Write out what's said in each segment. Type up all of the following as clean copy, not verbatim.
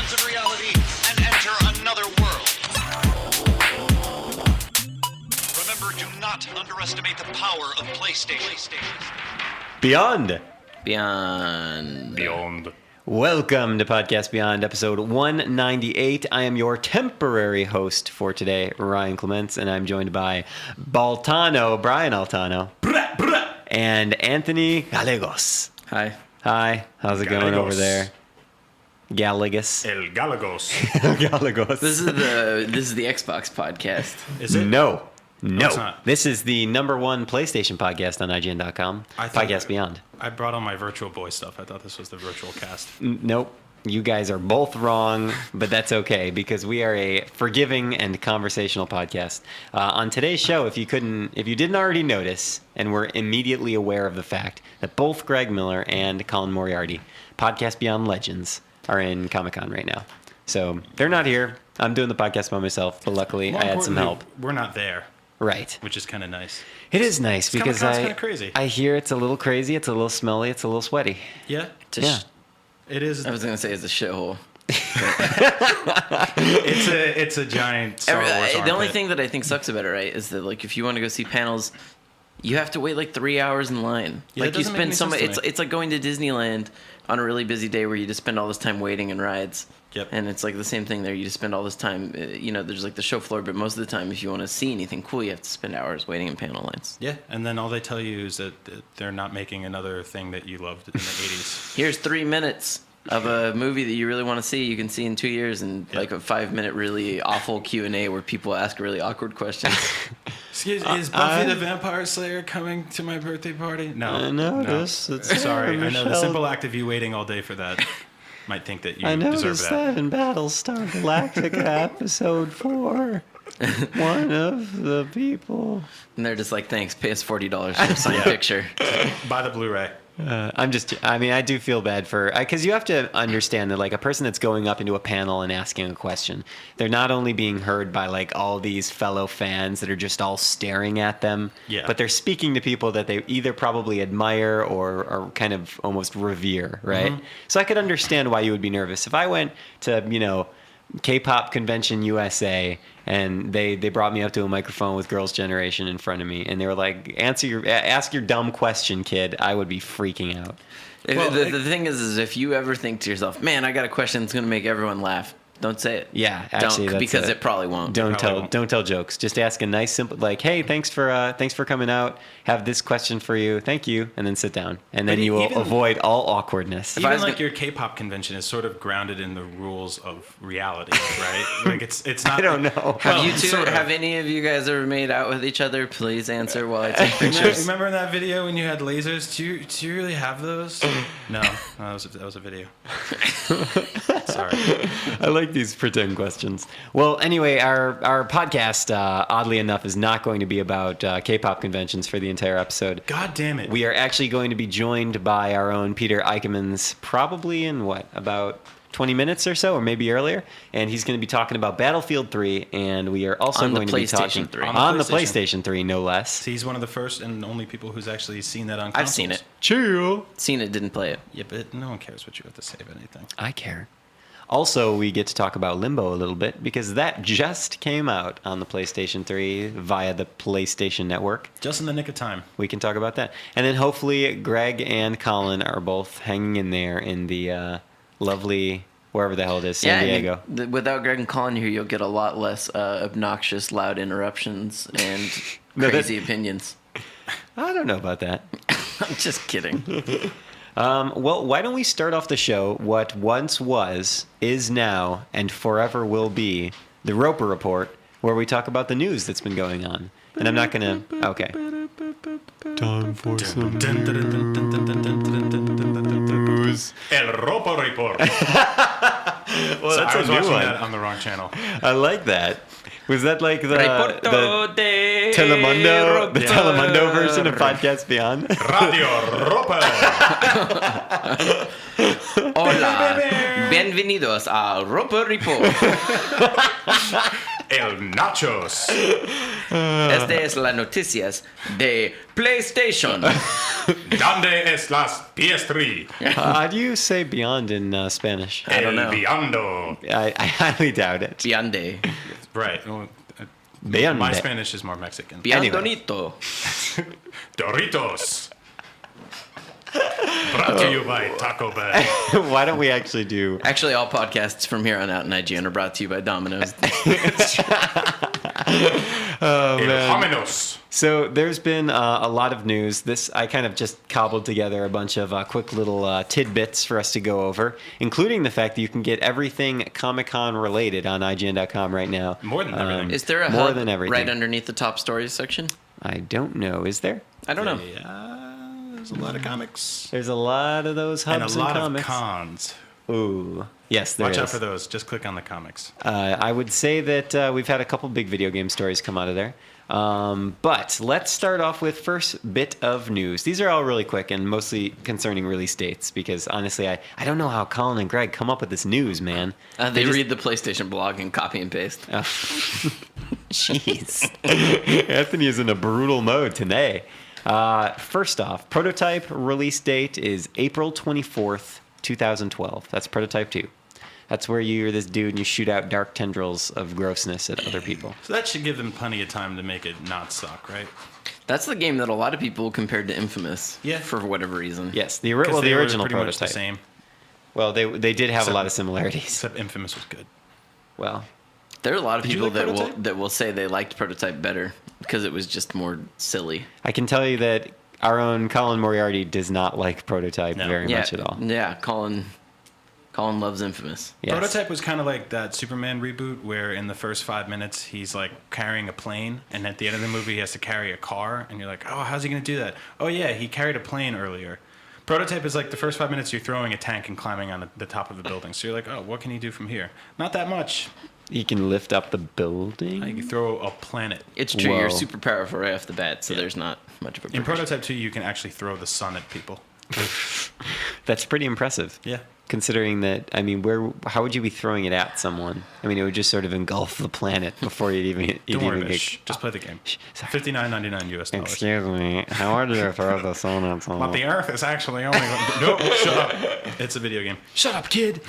confines of reality and enter another world. Remember, do not underestimate the power of PlayStation. Beyond. Welcome to Podcast Beyond, episode 198. I am your temporary host for today, Ryan Clements, and I'm joined by Brian Altano, and Anthony Gallegos. Hi. How's it going over there? Gallegos. El Gallegos. Gallegos. This is the Xbox podcast. Is it? No. it's not. This is the number one PlayStation podcast on IGN.com. Podcast Beyond. I brought on my Virtual Boy stuff. I thought this was the virtual cast. Nope. You guys are both wrong, but that's okay because we are a forgiving and conversational podcast. On today's show, if you didn't already notice, and were immediately aware of the fact that both Greg Miller and Colin Moriarty, Podcast Beyond Legends, are in Comic-Con right now. So they're not here. I'm doing the podcast by myself, but luckily I had some help. We're not there. Right. Which is kind of nice. It is nice because Comic-Con's kind of crazy. I hear it's a little crazy, it's a little smelly, it's a little sweaty. Yeah? Yeah. It is. I was gonna say it's a shithole. It's a giant Star Wars The only armpit. thing that I think sucks about it, right, is that like if you want to go see panels, you have to wait like 3 hours in line. Yeah, like that you doesn't make spend any sense to me. it's like going to Disneyland on a really busy day where you just spend all this time waiting in rides. Yep. And it's like the same thing there. You just spend all this time, there's like the show floor, but most of the time, if you want to see anything cool, you have to spend hours waiting in panel lines. Yeah, and then all they tell you is that they're not making another thing that you loved in the 80s. Here's 3 minutes of a movie that you really want to see. You can see in 2 years, and like a 5-minute really awful Q&A where people ask really awkward questions. Excuse me, is Buffy the Vampire Slayer coming to my birthday party? No. I noticed. No. It's Sorry, I know the Michelle. simple act of you waiting all day for that might think that you I deserve noticed that. that in Battlestar Galactica episode 4. One of the people. And they're just like, thanks, pay us $40 for a signed picture. Buy the Blu-ray. I do feel bad for, because you have to understand that like a person that's going up into a panel and asking a question, they're not only being heard by like all these fellow fans that are just all staring at them, but they're speaking to people that they either probably admire or kind of almost revere, right? Mm-hmm. So I could understand why you would be nervous. If I went to, K-pop Convention USA and they brought me up to a microphone with Girls' Generation in front of me and they were like, ask your dumb question, kid, I would be freaking out. Well, the thing is if you ever think to yourself, man, I got a question that's going to make everyone laugh, don't say it. Yeah, actually, don't, because it probably won't. Don't tell jokes. Just ask a nice, simple, like, "Hey, thanks for coming out. Have this question for you. Thank you," and then sit down, and then you will avoid all awkwardness. Even like your K-pop convention is sort of grounded in the rules of reality, right? Like it's not. I don't know. Have any of you guys ever made out with each other? Please answer while I take pictures. Remember in that video when you had lasers? Do you really have those? No, that was a video. Sorry. I like these pretend questions. Well, anyway, our podcast, oddly enough, is not going to be about K-pop conventions for the entire episode. God damn it. We are actually going to be joined by our own Peter Eichmann's probably in about 20 minutes or so, or maybe earlier, and he's going to be talking about Battlefield 3, and we are also going to be talking on the PlayStation 3, no less. So he's one of the first and only people who's actually seen that on consoles. I've seen it. Chill. Seen it, didn't play it. Yeah, but no one cares what you have to say about anything. I care. Also, we get to talk about Limbo a little bit because that just came out on the PlayStation 3 via the PlayStation Network. Just in the nick of time. We can talk about that. And then hopefully Greg and Colin are both hanging in there in the lovely, wherever the hell it is, San Diego. Without Greg and Colin here, you'll get a lot less obnoxious, loud interruptions and crazy opinions. I don't know about that. I'm just kidding. Well, why don't we start off the show, what once was, is now, and forever will be, the Roper Report, where we talk about the news that's been going on. And I'm not going to... Okay. Time for some news. El Roper Report. Well, that's I was a new watching one. that on the wrong channel. I like that. Was that like the Reporto de Telemundo, the Roper. Telemundo version of Podcast Beyond? Radio Roper. Hola, bienvenidos a Roper Report. El Nachos. Este es las noticias de PlayStation. Donde es las PS3? How do you say beyond in Spanish? I don't know. El Biondo. I highly doubt it. Beyonde. Right. Well, Beyond my it. Spanish is more Mexican. Beyondonito. Doritos. Brought to you by Taco Bell. Why don't we actually do... Actually, all podcasts from here on out in IGN are brought to you by Domino's. Oh, El man. Hominos. So there's been a lot of news. I kind of just cobbled together a bunch of quick little tidbits for us to go over, including the fact that you can get everything Comic-Con related on IGN.com right now. More than everything. Is there a More hub than everything. right underneath the top stories section? I don't know. Is there? I don't know. Yeah, there's a lot of comics. There's a lot of those And a hubs lot and of comics. cons. Ooh. Yes, there Watch out is. for those. Just click on the comics. I would say that we've had a couple big video game stories come out of there. But let's start off with first bit of news. These are all really quick and mostly concerning release dates because honestly, I don't know how Colin and Greg come up with this news, man. They just- read the PlayStation blog and copy and paste. Oh. Jeez. Anthony is in a brutal mode today. First off, prototype release date is April 24th, 2012. That's prototype 2. That's where you're this dude and you shoot out dark tendrils of grossness at other people. So that should give them plenty of time to make it not suck, right? That's the game that a lot of people compared to Infamous. Yeah. For whatever reason. Yes, the 'Cause they were original pretty much the prototype. same. Well, they did have a Except- lot of similarities. Except Infamous was good. Well, There are a lot of Did you people like that Prototype? will say they liked Prototype better because it was just more silly. I can tell you that our own Colin Moriarty does not like prototype No. very yeah, much at all. Yeah, Colin loves Infamous. Yes. Prototype was kind of like that Superman reboot where in the first 5 minutes he's like carrying a plane, and at the end of the movie he has to carry a car, and you're like, oh, how's he going to do that? Oh, yeah, he carried a plane earlier. Prototype is like the first 5 minutes you're throwing a tank and climbing on the top of a building. So you're like, oh, what can he do from here? Not that much. You can lift up the building. You can throw a planet. It's true, Whoa. you're super powerful right off the bat, so Yeah. there's not much of a In progression. Prototype 2, you can actually throw the sun at people. That's pretty impressive. Yeah. Considering that, I mean, how would you be throwing it at someone? I mean, it would just sort of engulf the planet before you'd even Don't worry even about it. Shh, just play the game. $59.99 US dollars. Excuse me, how would you throw the sun at But someone? the Earth is actually only. Nope, shut up. It's a video game. Shut up, kid.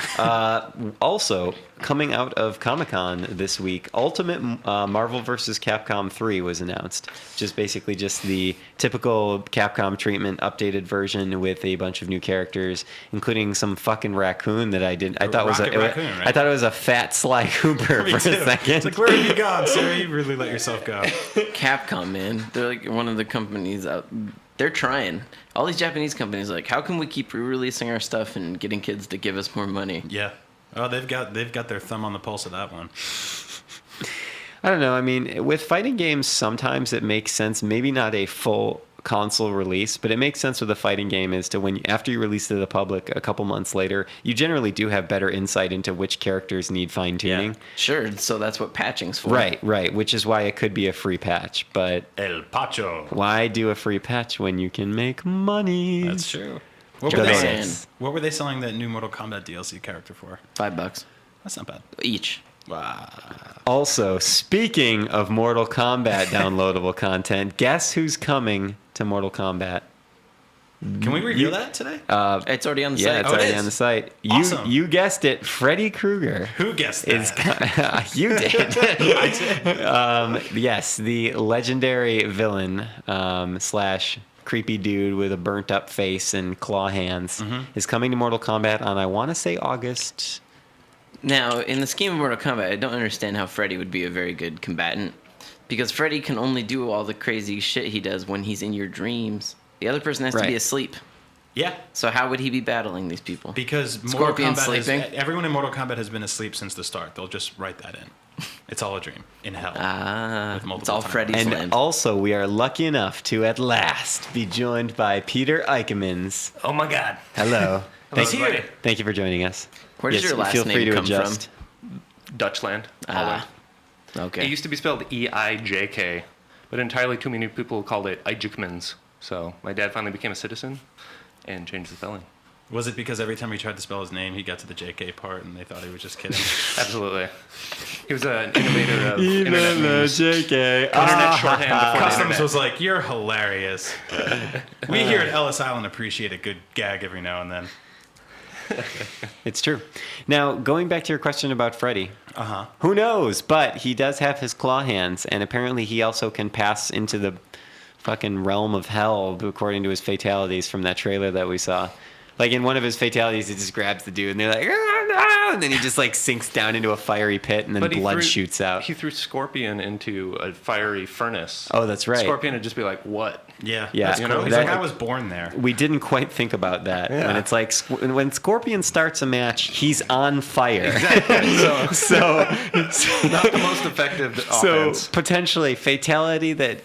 Also, coming out of Comic-Con this week, Ultimate Marvel vs. Capcom 3 was announced. Just basically just the typical Capcom treatment, updated version with a bunch of new characters, including some fucking raccoon that I thought was Rocket Raccoon, right? I thought it was a fat Sly Cooper Me for too. a second. It's like, where have you gone, Sarah? You really let yourself go. Capcom, man, they're like one of the companies out. They're trying. All these Japanese companies, are like, how can we keep re-releasing our stuff and getting kids to give us more money? Yeah. Oh, they've got their thumb on the pulse of that one. I don't know. I mean, with fighting games, sometimes it makes sense. Maybe not a full console release, but it makes sense with a fighting game is to after you release it to the public a couple months later, you generally do have better insight into which characters need fine tuning. Yeah. Sure, so that's what patching's for. Right. Which is why it could be a free patch. But El Pacho. why do a free patch when you can make money? That's true. What Good were, they on selling, you. what were they selling that new Mortal Kombat DLC character for? $5 That's not bad. each. Wow. Also, speaking of Mortal Kombat downloadable content, guess who's coming to Mortal Kombat? Can we reveal that today? It's already on the Yeah, site. it's Oh, it already is? on the site. Awesome. You guessed it, Freddy Krueger. Who guessed Is that? you did. I did. Yes, the legendary villain slash creepy dude with a burnt up face and claw hands is coming to Mortal Kombat on, I want to say, August. Now, in the scheme of Mortal Kombat, I don't understand how Freddy would be a very good combatant. Because Freddy can only do all the crazy shit he does when he's in your dreams. The other person has to Right. be asleep. Yeah. So how would he be battling these people? Because Mortal Scorpion Kombat sleeping? everyone in Mortal Kombat has been asleep since the start. They'll just write that in. It's all a dream in hell. With multiple It's all timelines. Freddy's And land. also, we are lucky enough to at last be joined by Peter Eichemans. Oh my God. Hello. He's here. Thank you for joining us. Where does Yes, your last feel free name to come adjust. Dutchland, Holland. Okay. It used to be spelled E-I-J-K, but entirely too many people called it Ijkmans. So my dad finally became a citizen and changed the spelling. Was it because every time he tried to spell his name, he got to the JK part and they thought he was just kidding? Absolutely. He was an innovator of internet memes. JK. Internet shorthand before the Customs internet. was like, "You're hilarious." We here at Ellis Island appreciate a good gag every now and then. It's true. Now, going back to your question about Freddy. Uh-huh. Who knows? But he does have his claw hands, and apparently he also can pass into the fucking realm of hell, according to his fatalities from that trailer that we saw. Like in one of his fatalities, he just grabs the dude, and they're like, "Ah, no!" And then he just like sinks down into a fiery pit, and then But he blood threw- shoots out. He threw Scorpion into a fiery furnace. Oh, that's right. Scorpion would just be like, what? Yeah, Yeah, that's you cool. know, He's that- like, I was born there. We didn't quite think about that. Yeah. When it's like when Scorpion starts a match, he's on fire. So, so not the most effective so offense. potentially fatality that It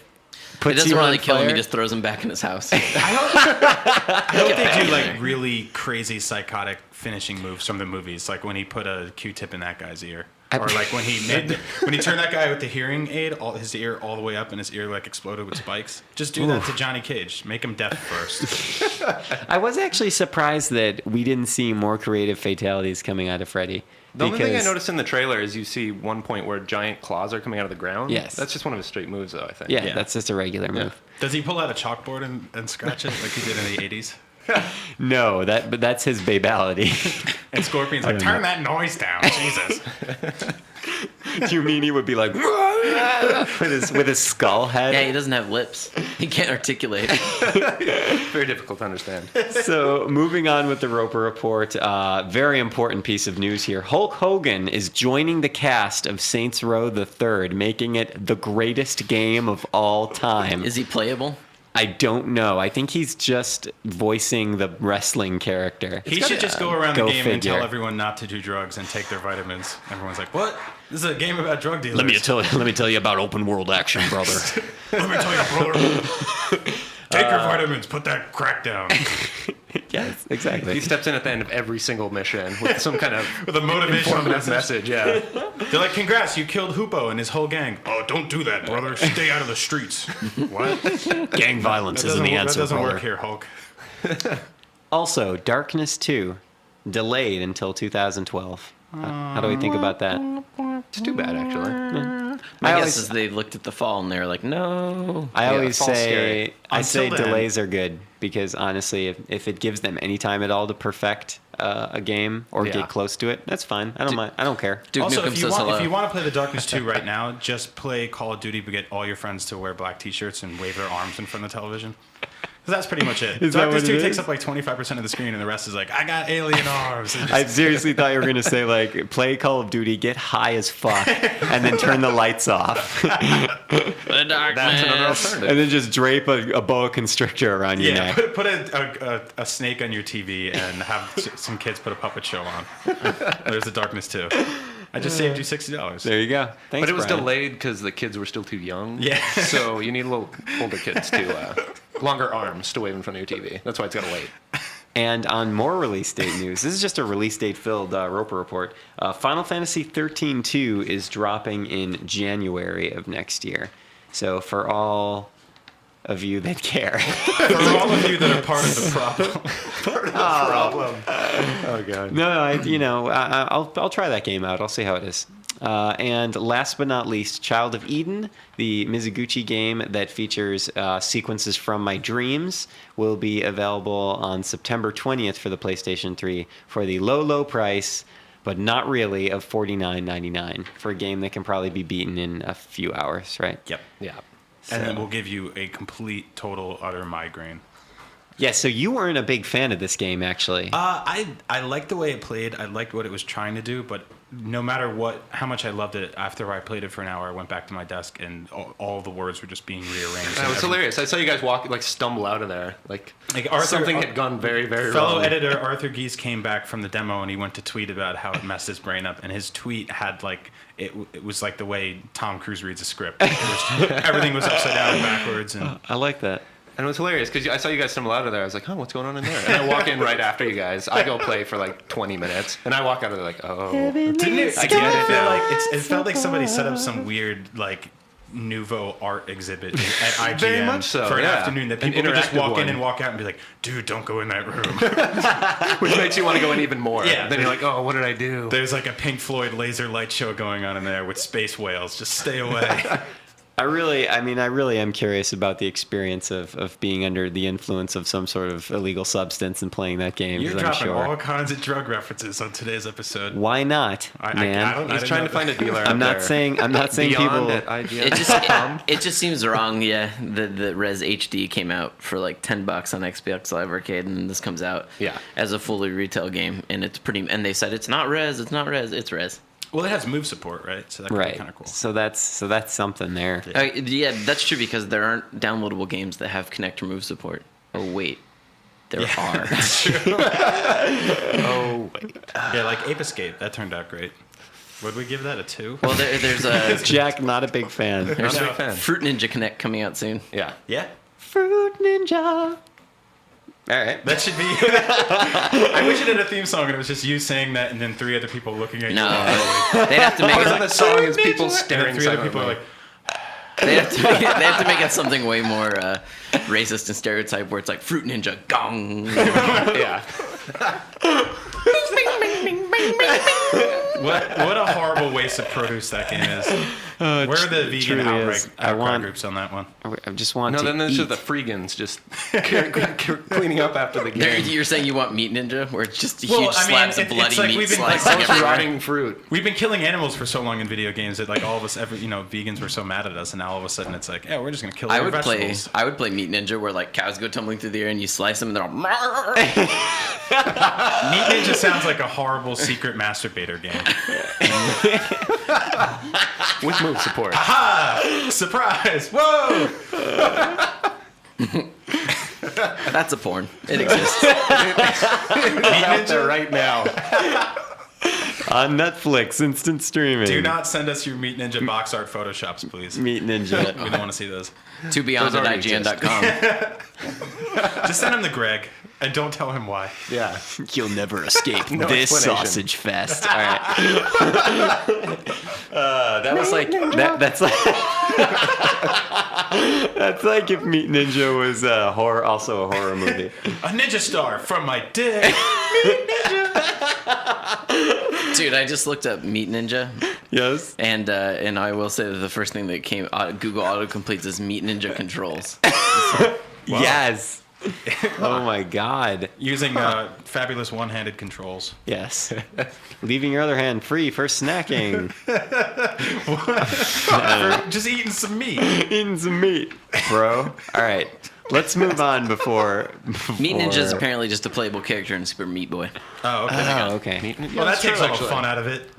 puts doesn't you really on kill him. He fire. just throws him back in his house. I hope they do like really crazy psychotic finishing moves from the movies, like when he put a Q-tip in that guy's ear, or like when he turned that guy with the hearing aid, his ear all the way up, and his ear like exploded with spikes. Just do that to Johnny Cage. Make him deaf first. I was actually surprised that we didn't see more creative fatalities coming out of Freddy. The only thing I because- noticed in the trailer is you see one point where giant claws are coming out of the ground. Yes. That's just one of his straight moves, though, I think. Yeah, Yeah. that's just a regular move. Does he pull out a chalkboard and scratch it like he did in the 80s? No, but that's his babality. And Scorpion's like, turn that noise down, Jesus. Do you mean he would be like with his skull head? Yeah, he doesn't have lips. He can't articulate. Very difficult to understand. So moving on with the Roper Report, very important piece of news here. Hulk Hogan is joining the cast of Saints Row the Third, making it the greatest game of all time. Is he playable? I don't know. I think he's just voicing the wrestling character. He should just go around Go the game and figure. tell everyone not to do drugs and take their vitamins. Everyone's like, what? This is a game about drug dealers. Let me tell you about open world action, brother. Let me tell you, brother. Take your vitamins. Put that crack down. Yes, exactly. He steps in at the end of every single mission with some kind of With a motivational informative message. message. Yeah. They're like, congrats, you killed Hoopo and his whole gang. Oh, don't do that, brother. Stay out of the streets. What? Gang violence That isn't the answer, That doesn't brother. work here, Hulk. Also, Darkness 2, delayed until 2012. How do we think about that? It's too bad, actually. My I guess always- is they looked at the fall and they were like, no. I Yeah, always fall's say scary. I say Until then- delays are good because honestly, if it gives them any time at all to perfect a game or Yeah. get close to it, that's fine. I don't mind. I don't care. Duke Also, Nukem if you, says want, hello. if you want to play the Darkness 2 right now, just play Call of Duty, but get all your friends to wear black t-shirts and wave their arms in front of the television. 'Cause that's pretty much it. Is that Darkness what 2 it takes is? up like 25% of the screen, and the rest is like, I got alien arms. And just- I seriously thought you were gonna say like play Call of Duty, get high as fuck, and then turn the lights off, The That's another darkness. alternative. and then just drape a boa constrictor around your yeah, neck. put a snake on your TV and have some kids put a puppet show on. There's the Darkness 2. I just saved you $60. There you go. Thanks, But it was Brian. delayed because the kids were still too young. Yeah. So you need a little older kids to longer arms to wave in front of your TV. That's why it's got to wait. And on more release date news, this is just a release date filled Roper Report. Final Fantasy 13-2 is dropping in January of next year. So for all of you that care. For all of you that are part of the problem. Oh god. No, I'll try that game out. I'll see how it is. And last but not least, Child of Eden, the Mizuguchi game that features sequences from my dreams, will be available on September 20th for the PlayStation 3 for the low price, but not really, of $49.99 for a game that can probably be beaten in a few hours, right? Yep. Yeah. And then we'll give you a complete, total, utter migraine. Yeah, so you weren't a big fan of this game, actually. I liked the way it played. I liked what it was trying to do, but no matter how much I loved it, after I played it for an hour, I went back to my desk and all the words were just being rearranged. That was hilarious. I saw you guys stumble out of there. Like Arthur- something had gone very, very Fellow wrong. editor Arthur Geese came back from the demo and he went to tweet about how it messed his brain up. And his tweet had it was like the way Tom Cruise reads a script. Everything was upside down and backwards. And I like that. And it was hilarious because I saw you guys stumble out of there. I was like, oh, what's going on in there? And I walk in right after you guys. I go play for like 20 minutes. And I walk out of there like, oh. didn't it? I get it feel now. like it felt like somebody set up some weird nouveau art exhibit at IGN Very much so, for an yeah. afternoon that An people could just interactive walk in one. and walk out and be like, dude, don't go in that room. Which makes you want to go in even more. Yeah. Then you're like, oh, what did I do? There's like a Pink Floyd laser light show going on in there with space whales. Just stay away. I really am curious about the experience of being under the influence of some sort of illegal substance and playing that game. You're 'cause I'm dropping sure. all kinds of drug references on today's episode. Why not, man? I don't He's trying to find a dealer. I'm not saying Beyond people. at IGN. It just seems wrong, yeah. The Res HD came out for like $10 on Xbox Live Arcade, and this comes out Yeah. as a fully retail game, and it's pretty. And they said it's not Res, it's Res. Well, it has move support, right? So that could be Right. kind of cool. So that's something there. Yeah, that's true because there aren't downloadable games that have Connect or Move support. Oh wait, there are. Oh, wait. Yeah, like Ape Escape. That turned out great. Would we give that a 2? Well, there's a Jack, not a big fan. there's Not a big fan. Fruit Ninja Connect coming out soon. Yeah. Yeah. Fruit Ninja. All right. That should be. I wish it had a theme song and it was just you saying that and then 3 other people looking at you. No, And they'd have to make Part of the it. song is people then staring 3 other people are silently. like, They have to make it something way more racist and stereotype, where it's like Fruit Ninja gong. Yeah. what a horrible waste of produce that game is. Where are the vegan truly outbreak is. outcry groups on that one? I just want No, to then there's eat. just the freegans just cleaning up after the game. You're saying you want Meat Ninja, where it's just Well, huge I mean, slabs of it's bloody like meat we've been- slicing like, everywhere. Rotting fruit. We've been killing animals for so long in video games that like all of us, vegans were so mad at us, and now all of a sudden it's like, yeah, we're just gonna kill all I your would play vegetables. Meat Ninja, where like cows go tumbling through the air and you slice them and they're all. "Marr." Meat Ninja sounds like a horrible secret masturbator game. With move support. Ha! Surprise! Whoa! That's a porn. It exists. Out there right now. On Netflix, instant streaming. Do not send us your Meat Ninja box art photoshops, please. Meat Ninja. We don't want to see those. To beyond at Those already IGN.com. Just send them to Greg, and don't tell him why. Yeah. You'll never escape No this explanation. sausage fest. All right. That was like that's like that's like if Meat Ninja was also a horror movie. A ninja star from my dick. Dude, I just looked up Meat Ninja, Yes. and I will say that the first thing that came Google autocompletes is Meat Ninja controls. Yes. Oh my God. Using fabulous one-handed controls. Yes. Leaving your other hand free for snacking. For just eating some meat. Eating some meat, bro. All right. Let's move on before Meat Ninja is apparently just a playable character in Super Meat Boy. Oh, okay. Oh, okay. Well, that takes all the fun out of it.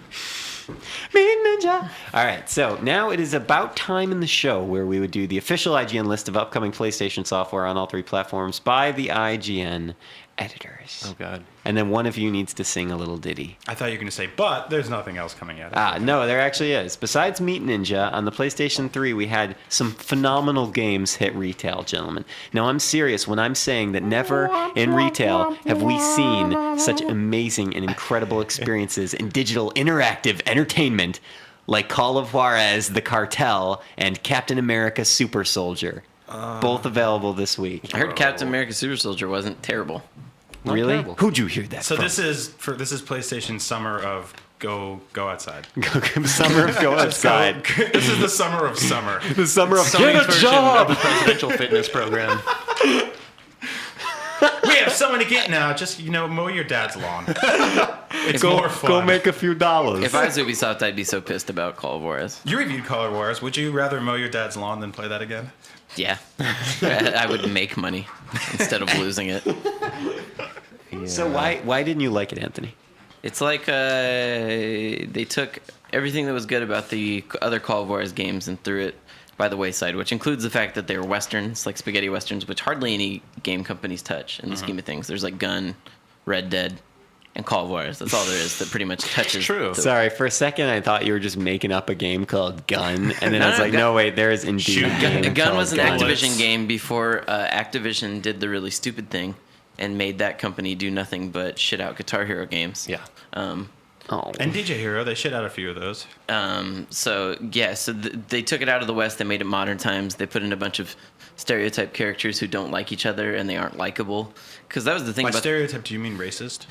Meat Ninja. All right, so now it is about time in the show where we would do the official IGN list of upcoming PlayStation software on all 3 platforms by the IGN editors. Oh, God. And then one of you needs to sing a little ditty. I thought you were going to say, but there's nothing else coming out. No, there actually is. Besides Meat Ninja, on the PlayStation 3, we had some phenomenal games hit retail, gentlemen. Now, I'm serious when I'm saying that never in retail have we seen such amazing and incredible experiences in digital interactive entertainment like Call of Juarez, The Cartel, and Captain America Super Soldier. Both available this week. I heard Captain America Super Soldier wasn't terrible. Really? terrible. Who'd you hear that So from? this is PlayStation Summer of Go Outside. Summer of Go Outside. This is the summer of summer. The summer of Sony's Get a version job! of the presidential fitness program. We have someone to get now. Just mow your dad's lawn. It's more fun. Go make a few dollars. If I was Ubisoft, I'd be so pissed about Call of Juarez. You reviewed Color Wars. Would you rather mow your dad's lawn than play that again? Yeah. I would make money instead of losing it. So why didn't you like it, Anthony? It's like they took everything that was good about the other Call of Juarez games and threw it by the wayside, which includes the fact that they were westerns, like spaghetti westerns, which hardly any game companies touch in the scheme of things. There's like Gun, Red Dead, and Call of Juarez. That's all there is that pretty much touches. True. the- Sorry, for a second I thought you were just making up a game called Gun, and then I was No, like, Gun- no, wait, there is indeed Shoot. a game Gun called was an Gun. Activision game before Activision did the really stupid thing and made that company do nothing but shit out Guitar Hero games. Yeah. Oh. And DJ Hero, they shit out a few of those. So they took it out of the West. They made it modern times. They put in a bunch of stereotype characters who don't like each other and they aren't likable. Because that was the thing By about stereotype, do you mean racist?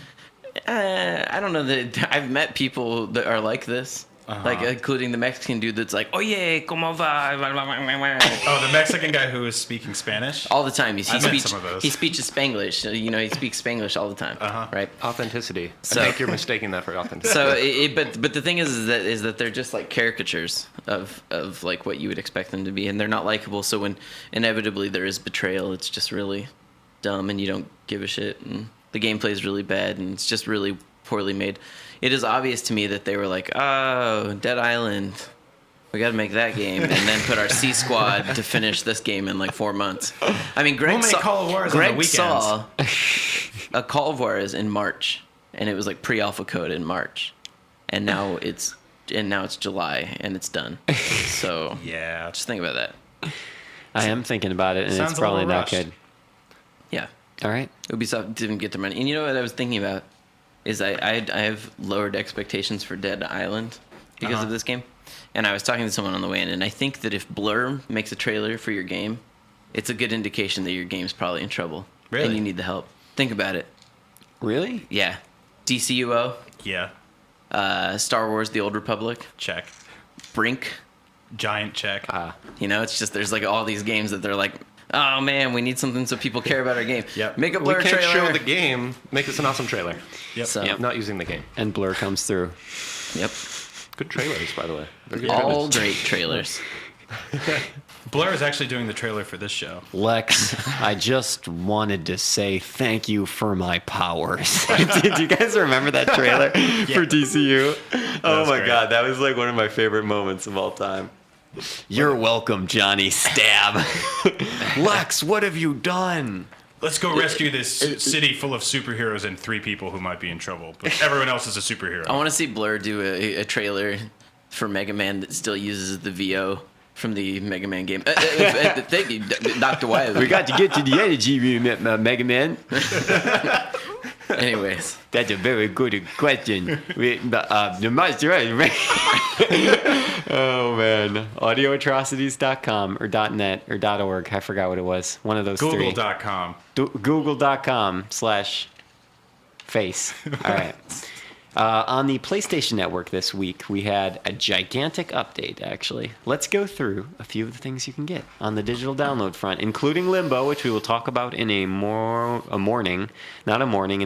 I don't know that I've met people that are like this. Like including the Mexican dude that's like, oye, ¿cómo va? Oh, the Mexican guy who is speaking Spanish? All the time. I've met some of those. He speeches Spanglish. He speaks Spanglish all the time. Right? Authenticity. So- I think you're mistaking that for authenticity. So, but the thing is that they're just like caricatures of like what you would expect them to be, and they're not likable. So when inevitably there is betrayal, it's just really dumb, and you don't give a shit, and the gameplay is really bad, and it's just really poorly made. It is obvious to me that they were like, oh, Dead Island, we got to make that game, and then put our C squad to finish this game in like 4 months. I mean, Greg We'll make Call of Juarez on the Greg weekends. saw a Call of Juarez in March, and it was like pre-alpha code in March, and now it's July and it's done. So Yeah. just think about that. I am thinking about it, and Sounds it's a probably little not rushed. good. Yeah, All right. Ubisoft didn't get their money, and you know what I was thinking about is I have lowered expectations for Dead Island because of this game, and I was talking to someone on the way in, and I think that if Blur makes a trailer for your game, it's a good indication that your game's probably in trouble. Really? And you need the help. Think about it. Really? Yeah. DCUO, Yeah. Star Wars: The Old Republic, Check. Brink. Giant check. It's just there's like all these games that they're like, oh man, we need something so people care about our game. Yep. Make a we Blur can't trailer. show the game. Make this an awesome trailer. Yep. So, Not using the game. And Blur comes through. yep. Good trailers, by the way. They're good All trailers. great trailers. Blur is actually doing the trailer for this show. Lex, I just wanted to say thank you for my powers. Did you guys remember that trailer for TCU? Oh was my great. God, that was like one of my favorite moments of all time. You're welcome, Johnny Stab. Lex, what have you done? Let's go rescue this city full of superheroes and 3 people who might be in trouble. But everyone else is a superhero. I want to see Blur do a trailer for Mega Man that still uses the VO from the Mega Man game. Thank you, Dr. Wily. We got to get to the energy room, Mega Man. Anyways, That's a very good question. The monster. Oh man, audioatrocities.com or .net or .org. I forgot what it was. One of those three. Google.com. Google.com/face. All right. On the PlayStation Network this week, we had a gigantic update, actually. Let's go through a few of the things you can get on the digital download front, including Limbo, which we will talk about in in a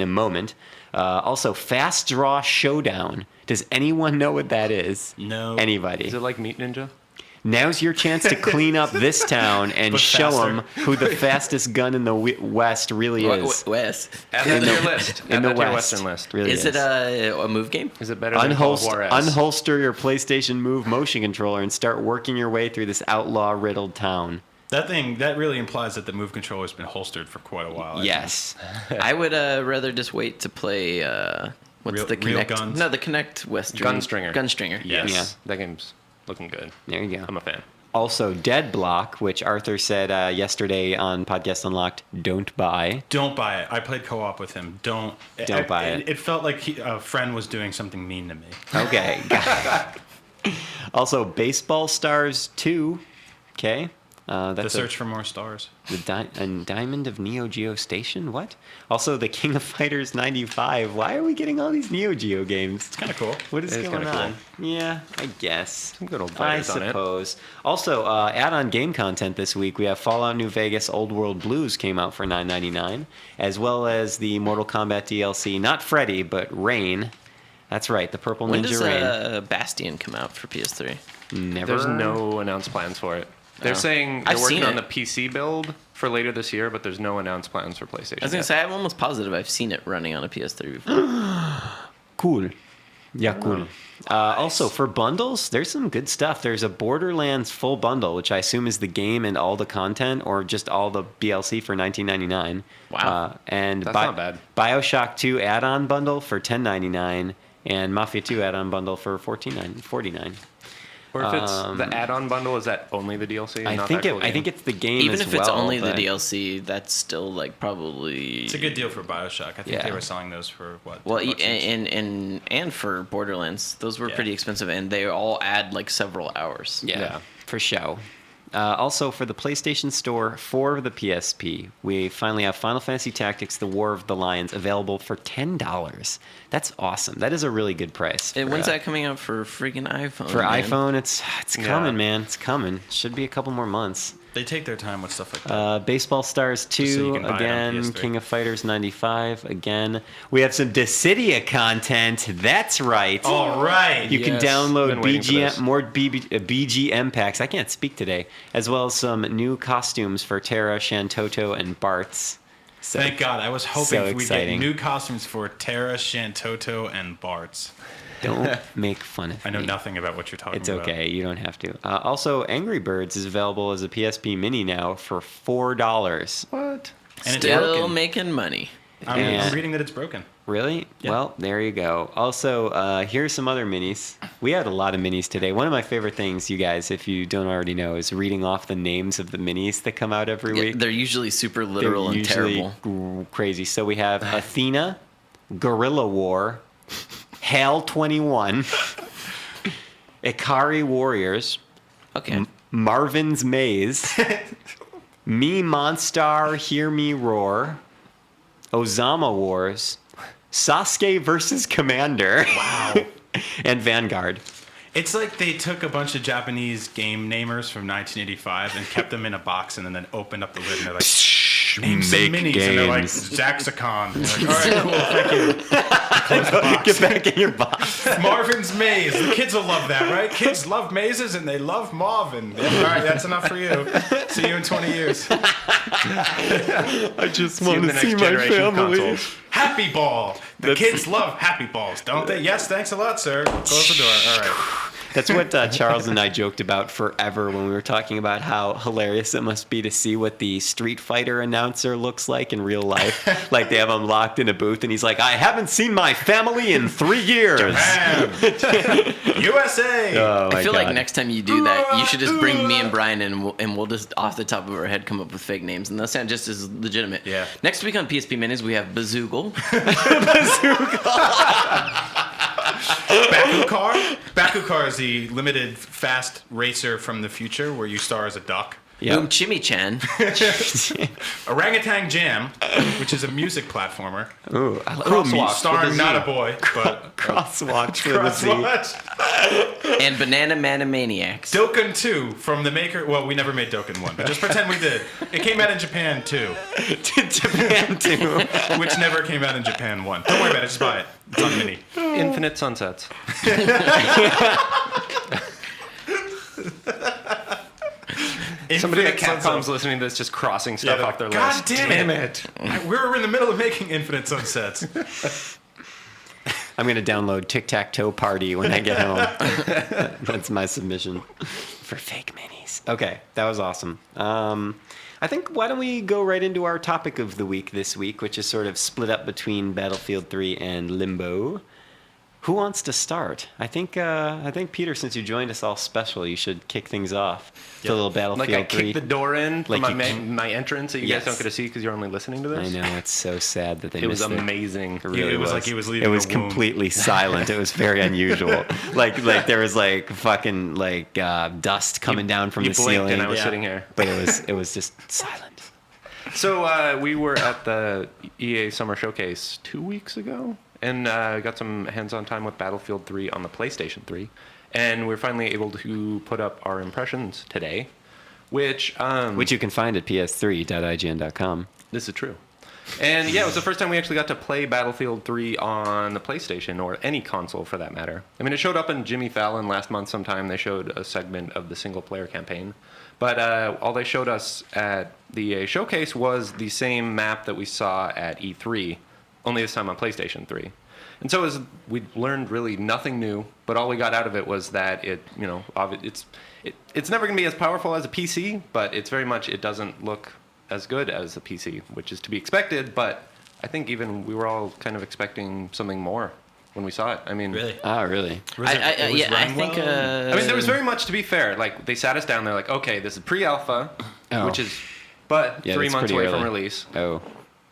moment. Also, Fast Draw Showdown. Does anyone know what that is? No. Anybody? Is it like Meat Ninja? Now's your chance to clean up this town and But show faster. them who the fastest gun in the West really is. Wes, Add that to your list. In Add the that to your West, Western list. really is it a move game? Is it better than Call of Juarez? Unholster your PlayStation Move motion controller and start working your way through this outlaw-riddled town. That really implies that the move controller's been holstered for quite a while. I Yes. I would rather just wait to play. What's Real- the real Kinect? guns? No, the Kinect Western. Gunstringer. Gunstringer. Yes. Yeah. That game's looking good. There you go. I'm a fan. Also, Dead Block, which Arthur said yesterday on Podcast Unlocked, don't buy. Don't buy it. I played co-op with him. Don't buy it. It felt like a friend was doing something mean to me. Okay. Also, Baseball Stars 2. Okay. That's The Search for More Stars. and Diamond of Neo Geo Station? What? Also, the King of Fighters 95. Why are we getting all these Neo Geo games? It's kind of cool. What is It is going kinda on? Yeah, I guess. Some good old I fighters on it. suppose. Also, add-on game content this week. We have Fallout New Vegas Old World Blues came out for $9.99, as well as the Mortal Kombat DLC, not Freddy, but Rain. That's right, the Purple When Ninja does Rain. Bastion come out for PS3? Never. There's no announced plans for it. They're No. saying I've they're working seen on it. the PC build for later this year, but there's no announced plans for PlayStation. I was gonna yet. say I'm almost positive I've seen it running on a PS3 before. Cool. Yeah, cool. Also, for bundles, there's some good stuff. There's a Borderlands full bundle, which I assume is the game and all the content, or just all the DLC for $19.99. Wow. And That's not bad. Bioshock 2 add-on bundle for $10.99, and Mafia 2 add-on bundle for $14.49. Or if it's the add-on bundle, is that only the DLC? And I not think the actual I game? think it's the game Even as if it's well, only the but- DLC, that's still like probably. It's a good deal for Bioshock. I think Yeah. they were selling those for what? Well, $10 each? and for Borderlands, those were Yeah. pretty expensive, and they all add like several hours. Yeah, for show. Also, for the PlayStation Store for the PSP, we finally have Final Fantasy Tactics: The War of the Lions available for $10. That's awesome. That is a really good price. Hey, for, when's that coming out for freaking iPhone? For man? iPhone, it's Yeah. coming, man. It's coming. Should be a couple more months. They take their time with stuff like that. Baseball Stars so you 2, can buy it on again. PS3. King of Fighters 95, again. We have some Dissidia content. That's right. All right. You can Yes. download Been waiting for this. BGM, more BGM packs. I can't speak today. As well as some new costumes for Terra, Shantoto, and Bartz. So, Thank God. I was hoping so we'd get exciting. new costumes for Terra, Shantoto, and Bartz. Don't make fun of I know me. nothing about what you're talking It's about. okay. You don't have to. Also, Angry Birds is available as a PSP Mini now for $4. What? And it's Still broken. making money. I'm And- reading that it's broken. Really? Yeah. Well, there you go. Also, here's some other minis. We had a lot of minis today. One of my favorite things, you guys, if you don't already know, is reading off the names of the minis that come out every Yeah, week. they're usually super They're literal and usually terrible. crazy. So we have Athena, Guerrilla War, Hal 21, Ikari Warriors, Okay. Marvin's Maze, Me Monstar, Hear Me Roar, Ozama Wars, Sasuke versus Commander, Wow. and Vanguard. It's like they took a bunch of Japanese game namers from 1985 and kept them in a box and then opened up the lid and they're like, name some Make minis. And they're like, games. Zaxxon. And they're like, all right, cool, thank you. Close the box. Get back in your box. Marvin's Maze. The kids will love that, right? Kids love mazes and they love Marvin. Yeah, all right, that's enough for you. See you in 20 years. I just See you in the next generation of consoles. Happy Ball. The kids love Happy Balls, don't they? Yes, thanks a lot, sir. Close the door. All right. That's what Charles and I joked about forever when we were talking about how hilarious it must be to see what the Street Fighter announcer looks like in real life. Like they have him locked in a booth and he's like, I haven't seen my family in 3 years. Bam. USA. Oh, my I feel God. like next time you do that, you should just bring me and Brian and we'll just off the top of our head come up with fake names and they'll sound just as legitimate. Yeah. Next week on PSP Minis we have Bazoogle. Bakukar is the limited fast racer from the future where you star as a duck. Yep. Chimichan. Orangutan Jam, which is a music platformer. Ooh, I love Crosswalk. Starring with a not Z. a boy, but Crosswalk for the Z. Crosswatch. and Banana Manimaniacs. Dokkan 2 from the maker. Well, we never made Dokkan 1, but just pretend we did. It came out in Japan 2, Japan too. which never came out in Japan 1. Don't worry about it, just buy it. It's on Mini. Infinite Sunsets. Somebody at Infinite Capcom's Sunsets. listening to this just crossing stuff off their God list. damn it. We were in the middle of making Infinite Sunsets. I'm going to download Tic Tac Toe Party when I get home. That's my submission for fake minis. Okay, that was awesome. I think why don't we go right into our topic of the week this week, which is sort of split up between Battlefield 3 and Limbo. Who wants to start? I think Peter, since you joined us all special, you should kick things off. The little Battlefield Like I 3. kicked the door in for Like my, you- my entrance that you Yes. guys don't get to see because you're only listening to this. I know, it's so sad that they It was missed it. amazing. It really It was like he was leaving It was a womb. completely silent. It was very unusual. like there was like fucking like dust coming down from You the blinked ceiling. and I was Yeah. sitting here. But it was just silent. So we were at the EA Summer Showcase 2 weeks ago and got some hands-on time with Battlefield 3 on the PlayStation 3. And we're finally able to put up our impressions today, which Which you can find at ps3.ign.com. this is true. And yeah, it was the first time we actually got to play Battlefield 3 on the PlayStation or any console for that matter. I mean, it showed up in Jimmy Fallon last month sometime. They showed a segment of the single-player campaign. But all they showed us at the showcase was the same map that we saw at E3, only this time on PlayStation 3. And so we learned really nothing new, but all we got out of it was that it's never going to be as powerful as a PC, but it's very much, it doesn't look as good as a PC, which is to be expected, but I think even we were all kind of expecting something more. when we saw it. I mean, Really? Oh, really? Was it- it was I running think. well? I mean, there was very much to be fair. Like they sat us down. They're like, okay, this is pre-alpha, Oh. which is, but Yeah, 3 that's months pretty away from early. release. Oh.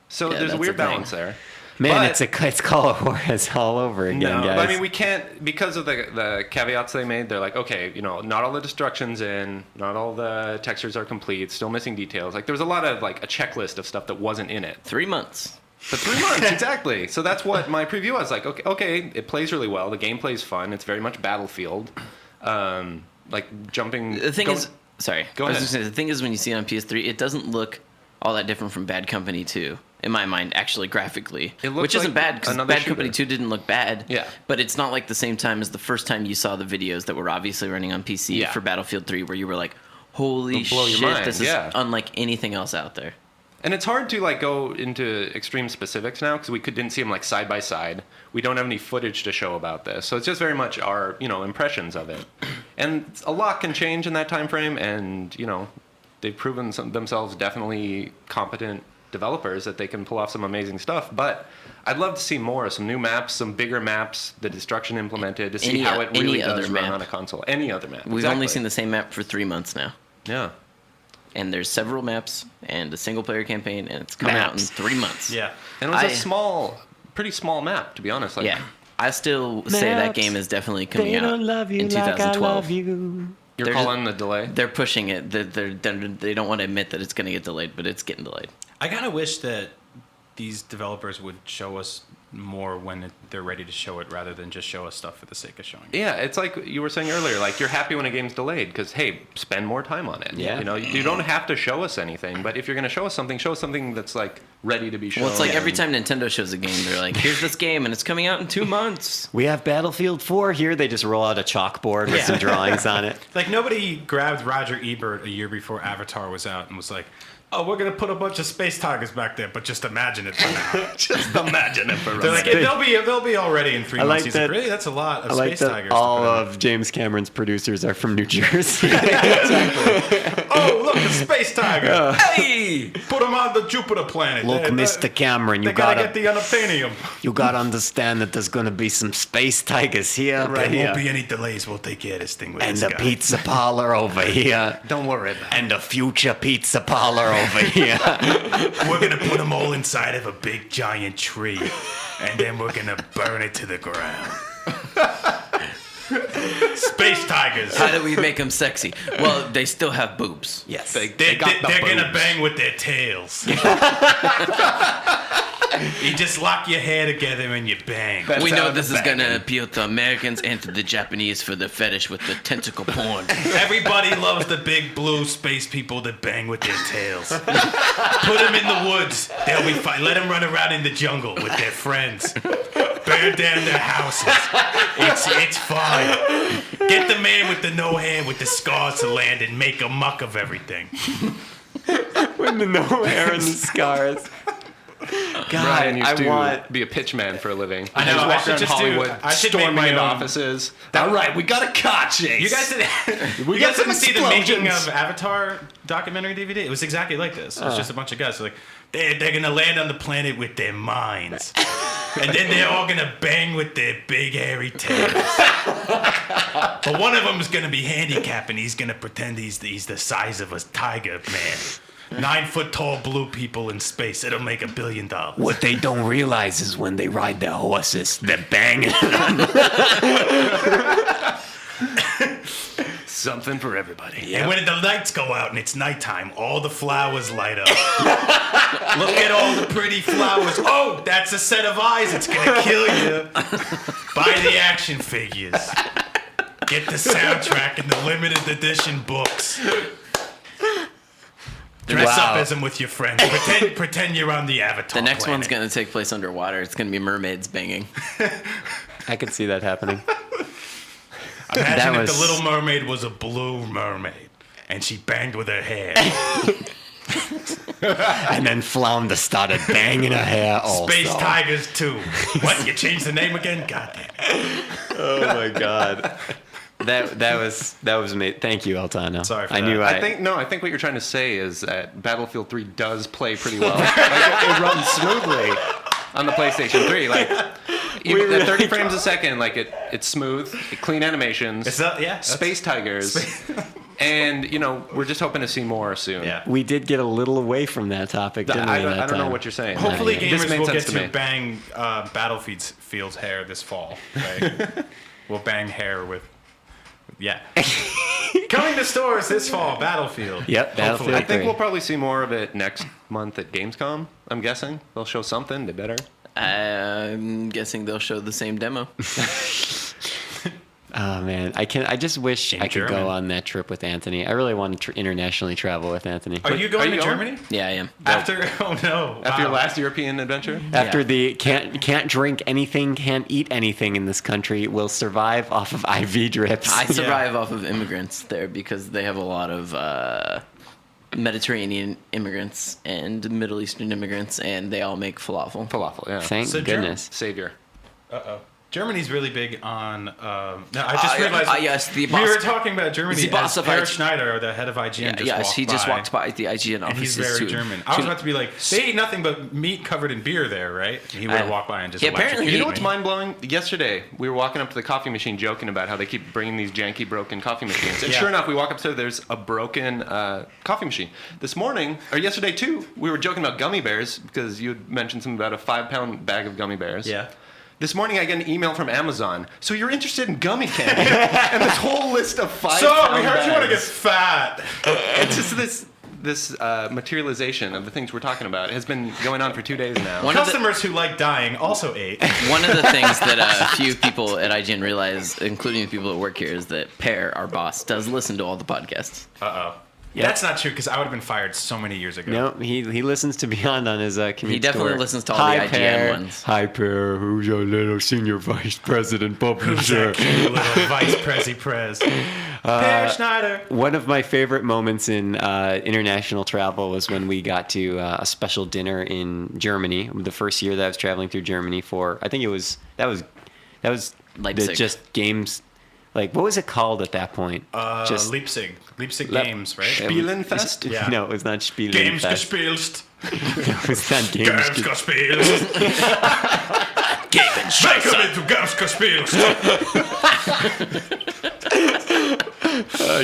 So Yeah, there's a that's weird the thing. balance there. Man, But- it's Call of Juarez all over again, No, guys. but I mean, we can't, because of the caveats they made, they're like, okay, not all the destruction's in, not all the textures are complete, still missing details. Like, there was a lot of, like, a checklist of stuff that wasn't in it. 3 months. But 3 months, exactly. So that's what my preview was. Like, okay, it plays really well. The gameplay's fun. It's very much Battlefield. Like, jumping... The thing is, sorry. Go I was ahead. just saying, the thing is, when you see it on PS3, it doesn't look all that different from Bad Company 2, in my mind, actually graphically. It looks Which isn't like bad, because another Bad Company shooter. 2 didn't look bad. Yeah. But it's not like the same time as the first time you saw the videos that were obviously running on PC Yeah. for Battlefield 3, where you were like, holy It'll blow your shit, mind, this is yeah. unlike anything else out there. And it's hard to like go into extreme specifics now because we didn't see them like side by side. We don't have any footage to show about this, so it's just very much our impressions of it. And a lot can change in that time frame, and they've proven themselves definitely competent developers that they can pull off some amazing stuff. But I'd love to see more, some new maps, some bigger maps, the destruction implemented to see how it really does run on a console. Any other map. We've only seen the same map for 3 months now. Yeah. And there's several maps and a single player campaign, and it's coming out in Maps. 3 months. Yeah. And it was I- pretty small map, to be honest. Like, Yeah. I still say that Maps, game is definitely coming they out don't love you in like I 2012. love you. You're There's- calling the delay? They're pushing it. They don't want to admit that it's going to get delayed, but it's getting delayed. I kind of wish that these developers would show us more when they're ready to show it rather than just show us stuff for the sake of showing it. Yeah, it's like you were saying earlier, like you're happy when a game's delayed because, hey, spend more time on it. Yeah. You don't have to show us anything, but if you're going to show us something that's like ready to be shown. Well, it's like every and- time Nintendo shows a game, they're like, here's this game, and it's coming out in 2 months. We have Battlefield 4 here. They just roll out a chalkboard with some drawings on it. Like, nobody grabbed Roger Ebert a year before Avatar was out and was like, oh, we're going to put a bunch of space tigers back there, but just imagine it for now. Just imagine it for They're like, they'll be all ready in 3 I months. like He's that- like, really? That's a lot of I like space that tigers. to all put in." of James Cameron's producers are from New Jersey. Oh, look, the space tiger. Hey! Put him on the Jupiter planet. Look, Mr. Cameron, They you gotta gotta get the unobtainium. understand that there's gonna be some space tigers here, There won't be any delays. We'll take care of this thing with and this the guy. pizza parlor over here, Don't worry about it. and the future pizza parlor over here. We're gonna put them all inside of a big giant tree, and then we're gonna burn it to the ground. Space tigers. How do we make them sexy? Well, they still have boobs. Yes. They're the gonna boobs. bang with their tails. You just lock your hair together and you bang. We know how this the is going to banging. appeal to Americans and to the Japanese for the fetish with the tentacle porn. Everybody loves the big blue space people that bang with their tails. Put them in the woods. They'll be fine. Let them run around in the jungle with their friends. Burn down their houses. It's fine. Get the man with the no hair with the scars to land and make a muck of everything. With the no hair and the scars. God, Brian used I to want. be a pitchman for a living. I know, Just I walk should around just do- Hollywood, I should make storming my into own- offices. All right, we got a car chase. You guys We you got guys some didn't see the making explosions. of Avatar documentary DVD? It was exactly like this. It was just a bunch of guys like they're gonna land on the planet with their minds, and then they're all gonna bang with their big hairy tails. But one of them is gonna be handicapped, and he's gonna pretend he's the size of a tiger man. 9 foot tall blue people in space. It'll make $1 billion. What they don't realize is when they ride their horses, they're banging. Something for everybody. And when the lights go out and it's nighttime, all the flowers light up. Look at all the pretty flowers. Oh, that's a set of eyes. It's gonna kill you. Buy the action figures. Get the soundtrack and the limited edition books. Dress Wow. up as them with your friends. Pretend you're on the Avatar. The next one's planet. going to take place underwater. It's going to be mermaids banging. I could see that happening. Imagine that if was- the Little Mermaid was a blue mermaid and she banged with her hair. And then Flounder started banging her hair also. Space Tigers 2. What? You changed the name again? God damn it. Oh my god. That was amazing. Thank you, Altano. Sorry for I that. knew I think what you're trying to say is that Battlefield 3 does play pretty well. Like, it runs smoothly. on the PlayStation 3. Like, even at 30 frames a second, like it's smooth, clean animations, space tigers, and we're just hoping to see more soon. Yeah. We did get a little away from that topic, didn't we? I don't know what you're saying. Hopefully, This gamers made will sense get to to me. bang Battlefield's hair this fall. Right? We'll bang hair with. Yeah. Coming to stores this fall, Battlefield. Yep, Battlefield. I think 3. we'll probably see more of it next month at Gamescom. I'm guessing they'll show something. They better. I'm guessing they'll show the same demo. Oh man, I just wish I could German. go on that trip with Anthony. I really want to internationally travel with Anthony. Are you going Are you to going? Germany? Yeah, I am. After After your last European adventure. After Yeah. the can't drink anything, can't eat anything in this country, will survive off of IV drips. I survive off of immigrants there because they have a lot of Mediterranean immigrants and Middle Eastern immigrants, and they all make falafel. Falafel, yeah. Thank So goodness. Savior. Germany's really big on. No, I just realized. Yes, the we boss. were talking about Germany. The boss as of Per IG. Schneider, the head of IGN, Just walked by the IGN And offices. he's very too. German. I was about to be like, they eat nothing but meat covered in beer there, right? He would have walked by and just. Yeah, apparently You know He- what's mind blowing? Yesterday, we were walking up to the coffee machine joking about how they keep bringing these janky, broken coffee machines. And Yeah. sure enough, we walk upstairs, there's a broken coffee machine. This morning, or yesterday too, we were joking about gummy bears because you had mentioned something about a 5-pound bag of gummy bears. Yeah. This morning, I get an email from Amazon. So you're interested in gummy candy? And this whole list of 5-pound So we heard you want to get bags. fat. It's just this materialization of the things we're talking about has been going on for 2 days now. One of the- Customers who like dying also ate. One of the things that a few people at IGN realize, including the people that work here, is that Per, our boss, does listen to all the podcasts. That's not true because I would have been fired so many years ago. No, he listens to Beyond on his commute. He definitely to work. listens to all Hi, the IGN Per. ones. Hi, Per. Who's your little senior vice president Who's publisher? that cute little vice prez? Per Schneider. One of my favorite moments in international travel was when we got to a special dinner in Germany. The first year that I was traveling through Germany for, I think that was Leipzig. just games. Like, what was it called at that point? Just Leipzig Le- Games, right? Spielenfest? Yeah. No, it was not Spielen. Games Fest. gespielt. It was not games. Games gespielt. Welcome to Games gespielt.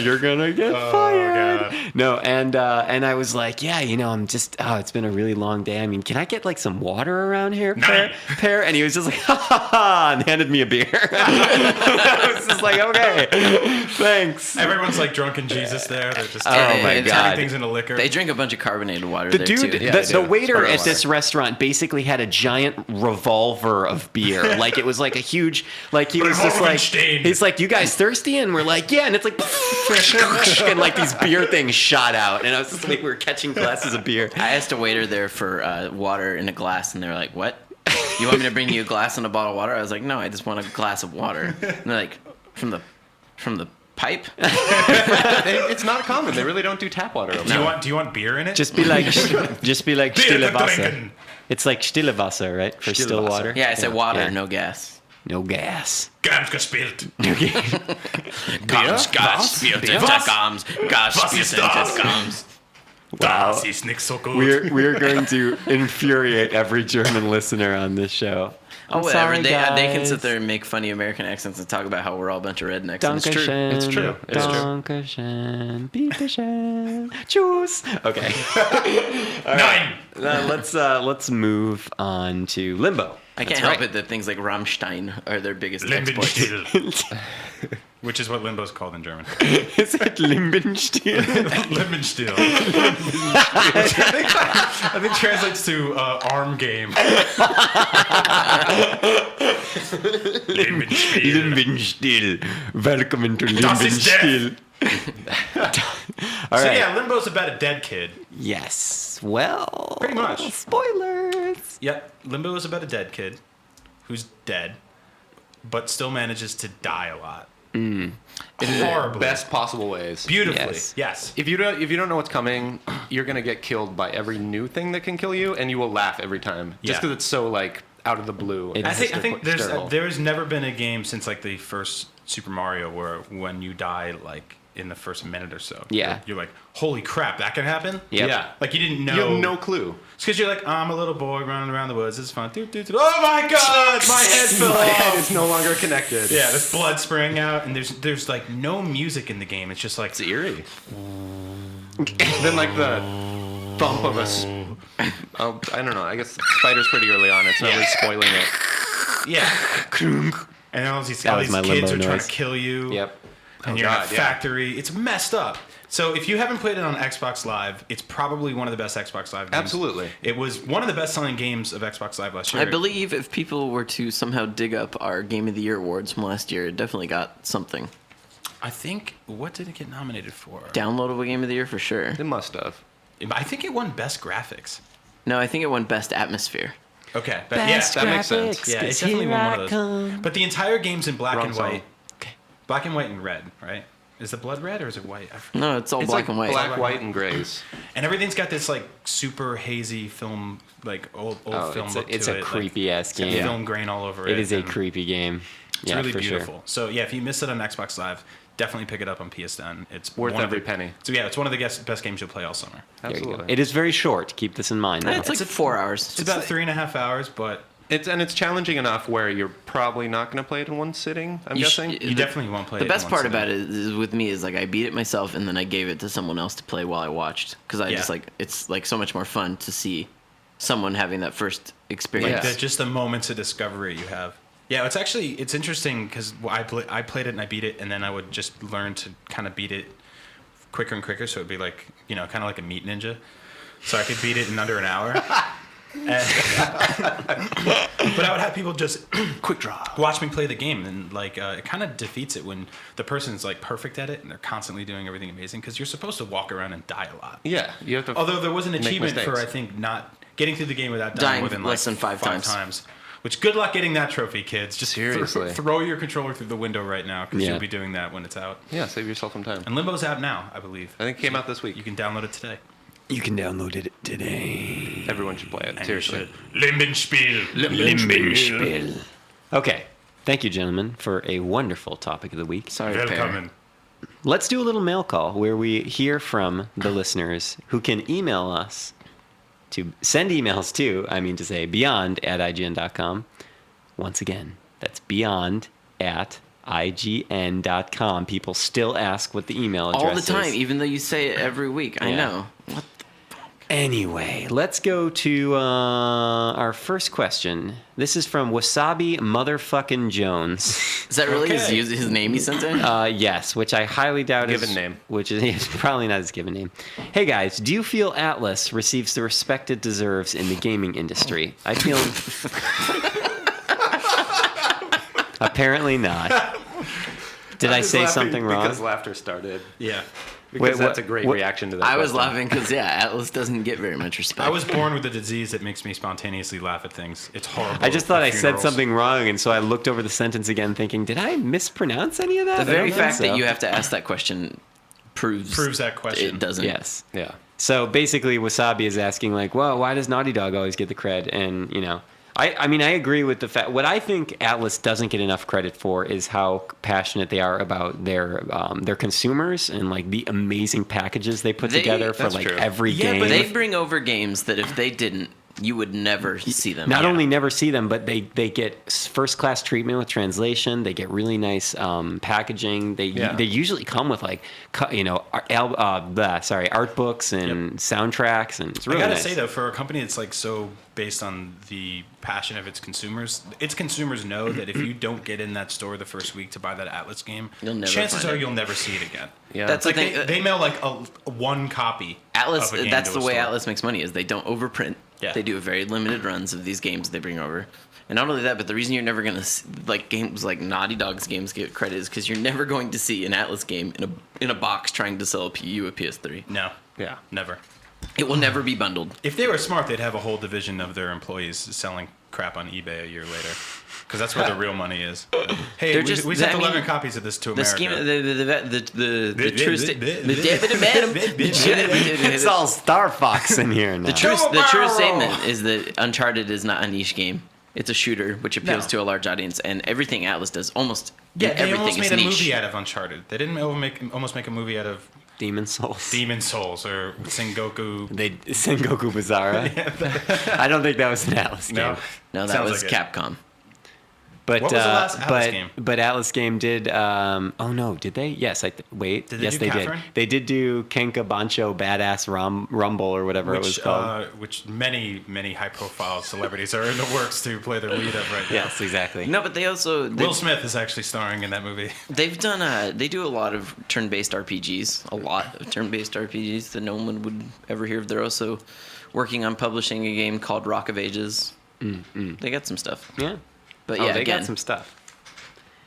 You're gonna get fired. God. No, and I was like, yeah, I'm just. Oh, it's been a really long day. I mean, can I get like some water around here, Per? And he was just like, ha ha ha, and handed me a beer. I was just like, okay, thanks. Everyone's like drunken Jesus there. They're just Oh my It's- God. turning things into liquor. They drink a bunch of carbonated water The there, dude, too. the waiter Sparkling at this restaurant basically had a giant revolver of beer. Like it was like a huge, like he was just like, Revolverstein. he's like, you guys thirsty? And we're like, yeah. And it's like, and like these beer things shot out. And I was just like, we were catching glasses of beer. I asked a waiter there for water in a glass, and they were like, "What? You want me to bring you a glass and a bottle of water?" I was like, "No, I just want a glass of water." And they're like, "From the pipe?" It's not common. They really don't do tap water over there. Do you want beer in it? Just be like Beer stille to Wasser. drinken. It's like stille Wasser, right? For Stille still Wasser. water. Yeah, I said water, Yeah. no gas. No gas. Games gespielt. Gams, gas, spielten, Was? Gams, gas, Was ist spielten, das? Gams. Wow. Das ist nicht so gut. We're going to infuriate every German listener on this show. Oh, I'm whatever. sorry, They can guys. sit there and make funny American accents and talk about how we're all a bunch of rednecks. And it's true. Dankeschön. It's true. It's true. Dankeschön. Bitteschön. Tschüss. Okay. Nine. Let's move on to Limbo. I can't help it that things like Rammstein are their biggest exploits. Limbenstiel. Which is what limbo's called in German. Is it Limbenstiel? Limbenstiel. I think translates to arm game. Limbenstiel. Limbenstiel. Welcome to Das ist Limbenstiel. All So right. yeah, Limbo's about a dead kid. Yes. Well. Pretty much. Spoilers. Yep, Limbo is about a dead kid who's dead, but still manages to die a lot. Horribly. Best possible ways. Beautifully. Yes. Yes. If you don't know what's coming, you're gonna get killed by every new thing that can kill you, and you will laugh every time just Yeah. because it's so like out of the blue. It I is. think hysterical. there's never been a game since like the first Super Mario where when you die like in the first minute or so. Yeah. You're like, holy crap, that can happen? Yep. Yeah. Like you didn't know. You have no clue. It's because you're like, I'm a little boy running around the woods. It's fun. Oh my god, my head fell My head off. is no longer connected. Yeah, there's blood spraying out, and there's like no music in the game. It's just like It's eerie. Then like the thump of I don't know. I guess Spider's pretty early on. It's not really spoiling it. yeah. And all these That was my kids limbo are trying noise. to kill you. Yep. And Oh, you're in a God, yeah. factory. It's messed up. So if you haven't played it on Xbox Live, it's probably one of the best Xbox Live games. Absolutely. It was one of the best-selling games of Xbox Live last year. I believe if people were to somehow dig up our Game of the Year awards from last year, it definitely got something. I think, what did it get nominated for? Downloadable Game of the Year for sure. It must have. I think it won Best Graphics. No, I think it won Best Atmosphere. Okay. But Best that makes sense. graphics, Yeah, 'cause it's definitely here one I of those. come. But the entire game's in black Wrong and song. white. Black and white and red, right? Is the blood red or is it white? I forget. No, it's all It's black like and white. black, white, and grays. And everything's got this like super hazy film, like old Oh, film look it's to a it. creepy ass It's got game. film grain all over it. It is a and creepy game. It's Yeah, really for beautiful. sure. So yeah, if you missed it on Xbox Live, definitely pick it up on PSN. It's Worth one of every the- penny. So yeah, it's one of the best games you'll play all summer. There you go. Absolutely. It is very short. Keep this in mind. Though. It's like 4 hours. It's about 3.5 hours, but It's challenging enough where you're probably not going to play it in one sitting. I'm guessing. you definitely won't play The it. best in part one about sitting. it is with me is like I beat it myself and then I gave it to someone else to play while I watched because I Yeah. just like it's like so much more fun to see someone having that first experience. Yes. Just the moments of discovery you have. Yeah, it's interesting because I played it and I beat it, and then I would just learn to kind of beat it quicker and quicker. So it'd be like kind of like a meat ninja. So I could beat it in under an hour. But I would have people just Quick draw. watch me play the game, and like it kind of defeats it when the person's like perfect at it and they're constantly doing everything amazing because you're supposed to walk around and die a lot. Yeah, you have to. Although there was an make achievement for mistakes. I think not getting through the game without dying Dying more than less like than five times. Which good luck getting that trophy, kids. Just Seriously. throw your controller through the window right now because Yeah. you'll be doing that when it's out. Yeah, save yourself some time. And Limbo's out now, I believe. I think it came out this week. You can download it today. You can download it today. Everyone should play it. And Seriously. you should. Limbenspiel. Limbenspiel. Okay. Thank you, gentlemen, for a wonderful topic of the week. Sorry, Pear. Welcome. Let's do a little mail call where we hear from the listeners who can email us to send emails to, beyond@ign.com. Once again, that's beyond@ign.com. People still ask what the email address All the is. time, even though you say it every week. I Yeah. know. What? Anyway, let's go to our first question. This is from Wasabi Motherfucking Jones. Is that really Okay. his name he sent in? Yes, which I highly doubt is Given name. Which is it's probably not his given name. Hey guys, do you feel Atlas receives the respect it deserves in the gaming industry? I feel apparently not. Did I say something wrong? Because laughter started. Yeah. Because Wait, that's what- a great what- reaction to that. I was question. laughing because Atlas doesn't get very much respect. I was born with a disease that makes me spontaneously laugh at things. It's horrible. I just thought at I said funerals. something wrong, and so I looked over the sentence again, thinking, "Did I mispronounce any of that?" The I don't very think fact so. that you have to ask that question proves that question. It doesn't. Yes. Yeah. So basically, Wasabi is asking, like, well, why does Naughty Dog always get the cred? And, I mean, I agree with the fact. What I think Atlas doesn't get enough credit for is how passionate they are about their consumers and, like, the amazing packages they put together for, that's like, true. every Yeah, game. but They bring over games that if they didn't, you would never see them. Not only never see them, but they get first class treatment with translation. They get really nice packaging. They usually come with like art books and soundtracks, and it's really I gotta nice. say though, for a company that's like so based on the passion of its consumers know that if you don't get in that store the first week to buy that Atlas game, You'll never chances find are it. you'll never see it again. Yeah. That's Like the thing. they mail like a one copy. Atlas. of a game That's to the a way store. Atlas makes money. Is they don't overprint. Yeah. They do very limited runs of these games they bring over. And not only that, but the reason you're never gonna like games like Naughty Dog's games get credit is because you're never going to see an Atlas game in a box trying to sell you a PS3. No. Yeah. Never. It will never be bundled. If they were smart, they'd have a whole division of their employees selling crap on eBay a year later. Because that's where the real money is. Hey, They're we, just- we I sent mean, 11 copies of this to The America. scheme, the true It's all Star Fox in here now. the true statement is that Uncharted is not a niche game. It's a shooter, which appeals No. to a large audience, and everything Atlas does almost Yeah, they everything almost is made a niche. movie out of Uncharted. They didn't almost make a movie out of Demon Souls. Demon Souls or Sengoku. They Sengoku Bizarra. I don't think that was an Atlas game. No, No, that Sounds was like it. Capcom. But What was the last Atlas game? But Atlas game did. Oh no, did they? Yes, wait. Did they yes, do they Catherine? did. They did do Kenka Bancho Badass Rumble or whatever it was called. Which many high-profile celebrities are in the works to play their lead of right now. Yes, exactly. No, but they also Will Smith is actually starring in that movie. they've done they do a lot of turn-based RPGs, a lot of turn-based RPGs that no one would ever hear of. They're also working on publishing a game called Rock of Ages. They got some stuff. Yeah. But Oh, yeah, they again, got some stuff.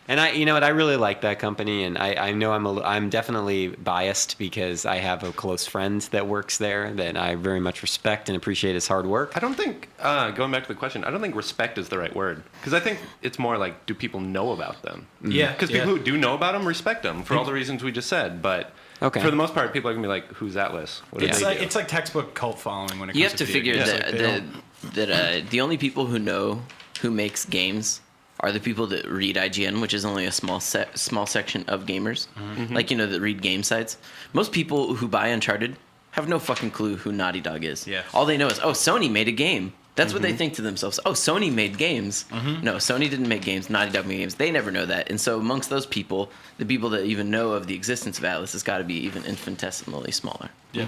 And you know what, I really like that company, and I know I'm definitely biased because I have a close friend that works there that I very much respect and appreciate his hard work. I don't think, going back to the question, I don't think respect is the right word. Because I think it's more like, do people know about them? Yeah, Because people who do know about them respect them for all the reasons we just said. But Okay. for the most part, people are going to be like, who's Atlas? What do Yeah. they do? It's like textbook cult following when it comes you have to video figure games. that Like, they don't- the only people who know who makes games are the people that read IGN, which is only a small section of gamers, like that read game sites. Most people who buy Uncharted have no fucking clue who Naughty Dog is. Yeah. All they know is, oh, Sony made a game. That's what they think to themselves. Oh, Sony made games. No, Sony didn't make games. Naughty Dog made games. They never know that. And so amongst those people, the people that even know of the existence of Atlas has got to be even infinitesimally smaller. Yeah.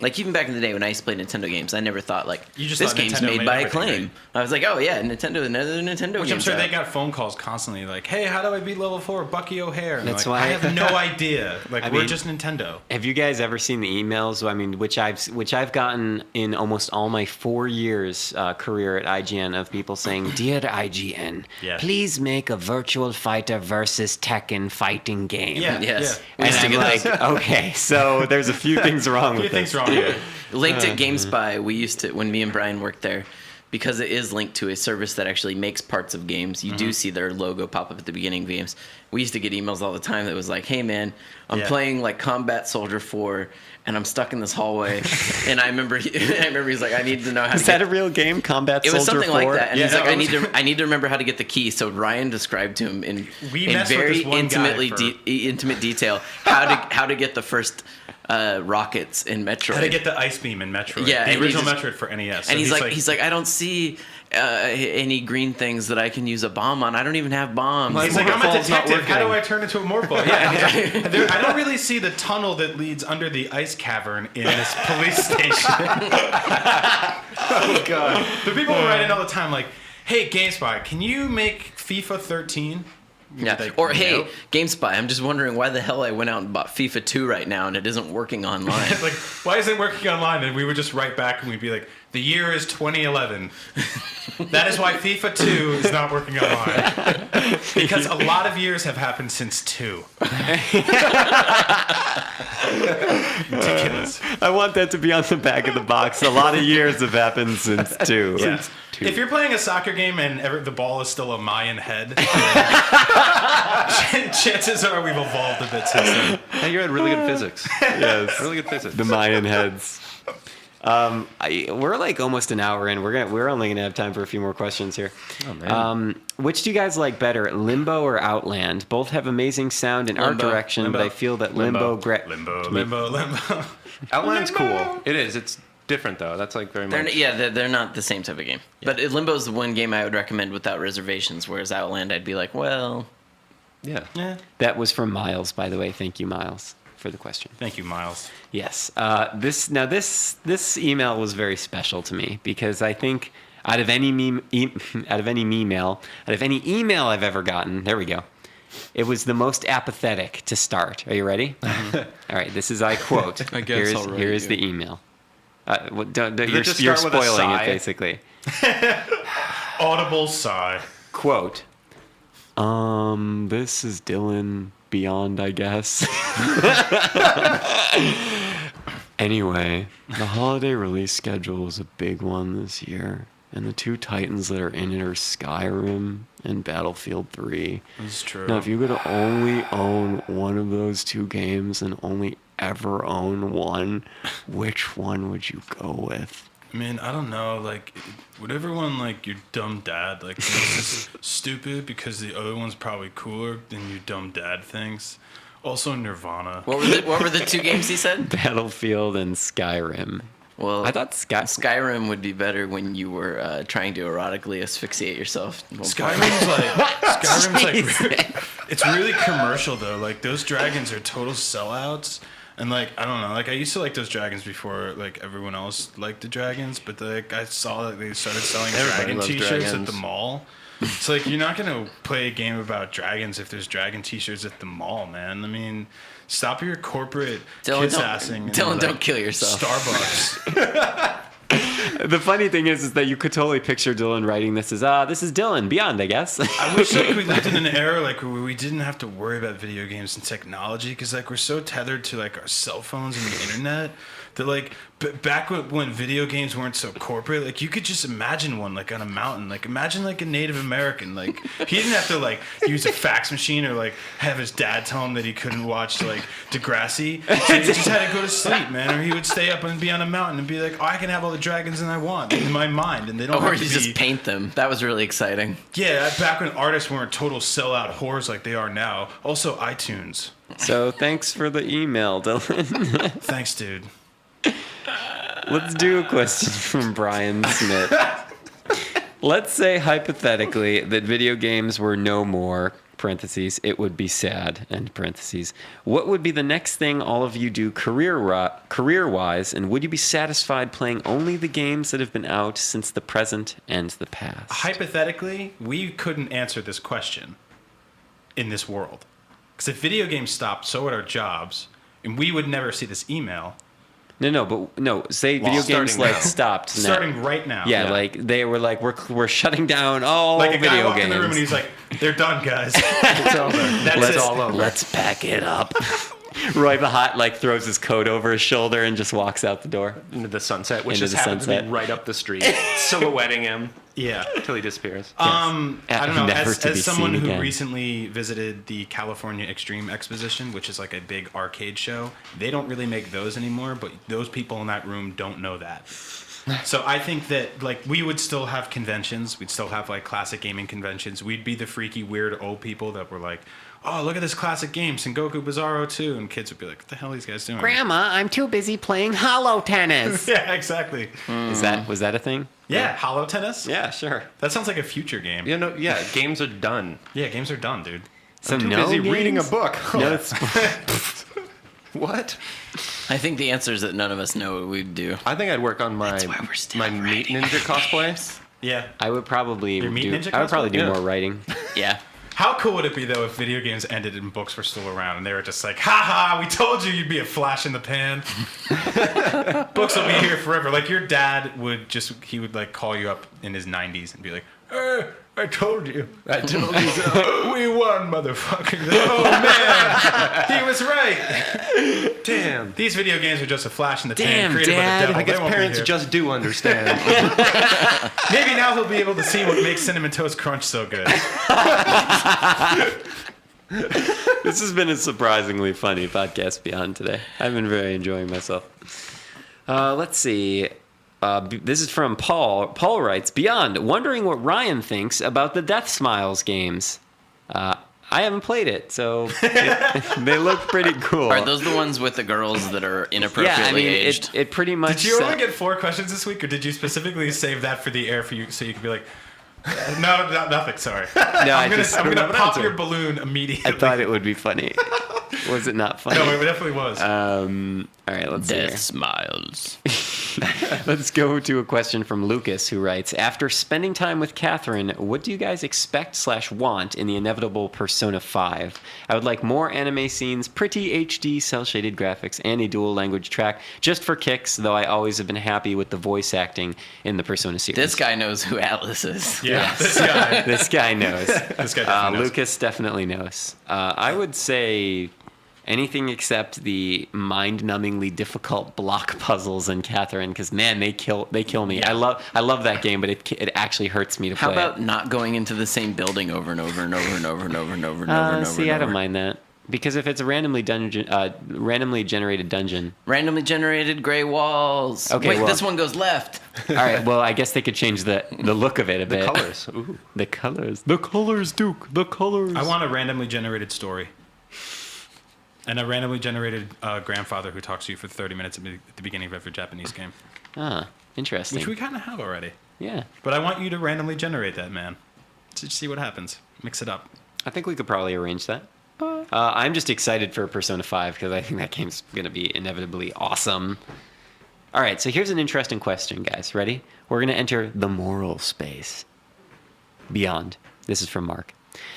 Like even back in the day when I used to play Nintendo games, I never thought like You just this thought game's Nintendo made made by everything, Acclaim. right? I was like, oh yeah, another Nintendo. Which I'm game's sure they out. got phone calls constantly like, hey, how do I beat level 4 Bucky O'Hare? And That's they're like, why- I have no idea. Like, I we're mean- just Nintendo. Have you guys ever seen the emails? I mean, which I've gotten in almost all my 4 years career at IGN of people saying, "Dear IGN, Yeah. please make a Virtual Fighter versus Tekken fighting game." Yeah. Yes. Yeah. We And used to I'm get like, okay, so there's a few things wrong What do you with think's this. wrong here? Linked at GameSpy, we used to, when me and Brian worked there, because it is linked to a service that actually makes parts of games, you do see their logo pop up at the beginning of games. We used to get emails all the time that was like, hey man, I'm Yeah. playing like Combat Soldier 4 and I'm stuck in this hallway. And I remember he's like, I need to know how Is to that get a real game, Combat it Soldier was something 4? like that, and Yeah, he's like, no, I need to remember how to get the key. So Ryan described to him in We in messed with very this one guy intimate detail how to get the first rockets in Metroid. How to get the ice beam in Metroid. Yeah, the and he original just- Metroid for NES. So and he's like, I don't see any green things that I can use a bomb on. I don't even have bombs. He's like, I'm a Morphball's not detective. How do working. I turn into a morphball? Yeah, I don't really see the tunnel that leads under the ice cavern in this police station. Oh god! The people who write in all the time like, "Hey, GameSpy, can you make FIFA 13?" Yeah. Like, Or hey, nope. GameSpy, I'm just wondering why the hell I went out and bought FIFA 2 right now and it isn't working online. Like, why is it working online? And we would just write back and we'd be like, the year is 2011. That is why FIFA 2 is not working online. Because a lot of years have happened since 2. Ridiculous. I want that to be on the back of the box. A lot of years have happened since 2. Yeah. If you're playing a soccer game and the ball is still a Mayan head, chances are we've evolved a bit since then. Hey, you had really good physics. Yes. Really good physics. The Mayan heads. We're like almost an hour in. We're only gonna have time for a few more questions here. Oh, man. Which do you guys like better, Limbo or Outland? Both have amazing sound and art Limbo. direction, Limbo. but I feel that Limbo. Limbo. Outland's Limbo. cool. It is. It's different, though. That's like very They're, much... they're not the same type of game. But Limbo's the one game I would recommend without reservations, whereas Outland, I'd be like, well, Yeah. Yeah. That was from Miles, by the way. Thank you, Miles, for the question. Thank you, Miles. Yes. This email was very special to me because I think out of any email I've ever gotten, there we go. It was the most apathetic to start. Are you ready? All right. This is I quote. I guess I'll write Here's you. the email. You're just you're start with a spoiling it sigh? basically. Audible sigh. Quote. This is Dylan Beyond, I guess. Anyway, the holiday release schedule is a big one this year, and the two titans that are in it are Skyrim and Battlefield 3. That's true. Now, if you could only own one of those two games and only ever own one, which one would you go with? I mean, I don't know. Like, would everyone like your dumb dad like this is stupid because the other one's probably cooler than your dumb dad thinks? Also, Nirvana. What were the two games he said? Battlefield and Skyrim. Well, I thought Skyrim would be better when you were trying to erotically asphyxiate yourself. Skyrim's like it's really commercial though. Like those dragons are total sellouts. And like I don't know, like I used to like those dragons before like everyone else liked the dragons, but like I saw that they started selling dragon loves t-shirts dragons. at the mall. It's like you're not gonna play a game about dragons if there's dragon t-shirts at the mall, man. I mean, stop your corporate kiss-assing. Dylan, don't kill yourself. Starbucks. The funny thing is that you could totally picture Dylan writing this as, this is Dylan, Beyond, I guess. I wish like we lived in an era like where we didn't have to worry about video games and technology because like we're so tethered to like our cell phones and the internet that like back when video games weren't so corporate, like you could just imagine one like on a mountain. Like imagine like a Native American. Like he didn't have to like use a fax machine or like have his dad tell him that he couldn't watch like Degrassi. So he just had to go to sleep, man. Or he would stay up and be on a mountain and be like, oh, I can have all the dragons that I want in my mind, and they don't Or have to you be. just paint them. That was really exciting. Yeah, back when artists weren't total sellout whores like they are now. Also, iTunes. So thanks for the email, Dylan. Thanks, dude. Let's do a question from Brian Smith. Let's say hypothetically that video games were no more, parentheses, it would be sad, end parentheses. What would be the next thing all of you do career-wise, and would you be satisfied playing only the games that have been out since the present and the past? Hypothetically, we couldn't answer this question in this world. Because if video games stopped, so would our jobs, and we would never see this email. No. Say video games starting like now. stopped. now. Starting right now. Yeah, like they were like we're shutting down all Like a guy video walked in games. the room and he's like, they're done, guys. It's over. That's It's it. all over. Let's pack it up. Roy the Hot like throws his coat over his shoulder and just walks out the door. Into the sunset, which Into just the happens to sunset. be right up the street, silhouetting him Yeah. until he disappears. I don't know. Never to be As someone seen who again. recently visited the California Extreme Exposition, which is like a big arcade show, they don't really make those anymore, but those people in that room don't know that. So I think that like we would still have conventions. We'd still have like classic gaming conventions. We'd be the freaky, weird old people that were like, oh, look at this classic game, Sengoku Bizarro 2. And kids would be like, what the hell are these guys doing? Grandma, I'm too busy playing hollow tennis. Yeah, exactly. Was that a thing? Yeah, Hollow Tennis? Yeah, sure. That sounds like a future game. Yeah, games are done. Yeah, games are done, dude. So Too no busy reading a games? book. No, it's, What? I think the answer is that none of us know what we'd do. I think I'd work on my That's why we're still my Meat writing Ninja cosplay. Yeah. I would probably Your Meat do. Ninja I would probably do cosplay? more writing. Yeah. How cool would it be though if video games ended and books were still around and they were just like, haha, we told you you'd be a flash in the pan. Books will be here forever. Like your dad would he would like call you up in his 90s and be like, I told you. I told you so. We won, motherfucker. Oh man, he was right. Damn. These video games are just a flash in the Damn, pan created Dad. by the devil. I guess They won't be parents here. just do understand. Maybe now he'll be able to see what makes Cinnamon Toast Crunch so good. This has been a surprisingly funny podcast Beyond today. I've been very enjoying myself. Let's see. This is from Paul. Paul writes, Beyond, wondering what Ryan thinks about the Death Smiles games. I haven't played it, so they look pretty cool. Are those the ones with the girls that are inappropriately yeah, I mean, aged? it pretty much... Did you only get 4 questions this week, or did you specifically save that for the air for you so you could be like, no, nothing. Sorry. I'm gonna pop your balloon immediately. I thought it would be funny. Was it not funny? No, it definitely was. All right, let's see here. Death Smiles. Let's go to a question from Lucas, who writes, after spending time with Catherine, what do you guys expect/want in the inevitable Persona 5? I would like more anime scenes, pretty HD cel-shaded graphics, and a dual language track, just for kicks, though I always have been happy with the voice acting in the Persona series. This guy knows who Atlas is. yeah, this guy. This guy knows. This guy definitely knows. Lucas definitely knows. I would say anything except the mind-numbingly difficult block puzzles in Catherine, because man, they kill me. Yeah. I love that game, but it actually hurts me to How play. about not going into the same building over and over and over and over and over and over and over and over? See, and I don't over? mind that. Because if it's a randomly generated dungeon. Randomly generated gray walls. Okay, Wait, well- this one goes left. All right. Well, I guess they could change the look of it a bit. Colors. Ooh. The colors. The colors, Duke. The colors. I want a randomly generated story. And a randomly generated grandfather who talks to you for 30 minutes at the beginning of every Japanese game. Ah, interesting. Which we kind of have already. Yeah. But I want you to randomly generate that, man. To see what happens. Mix it up. I think we could probably arrange that. I'm just excited for Persona 5 because I think that game's going to be inevitably awesome. All right, so here's an interesting question, guys. Ready? We're going to enter the moral space. Beyond. This is from Mark.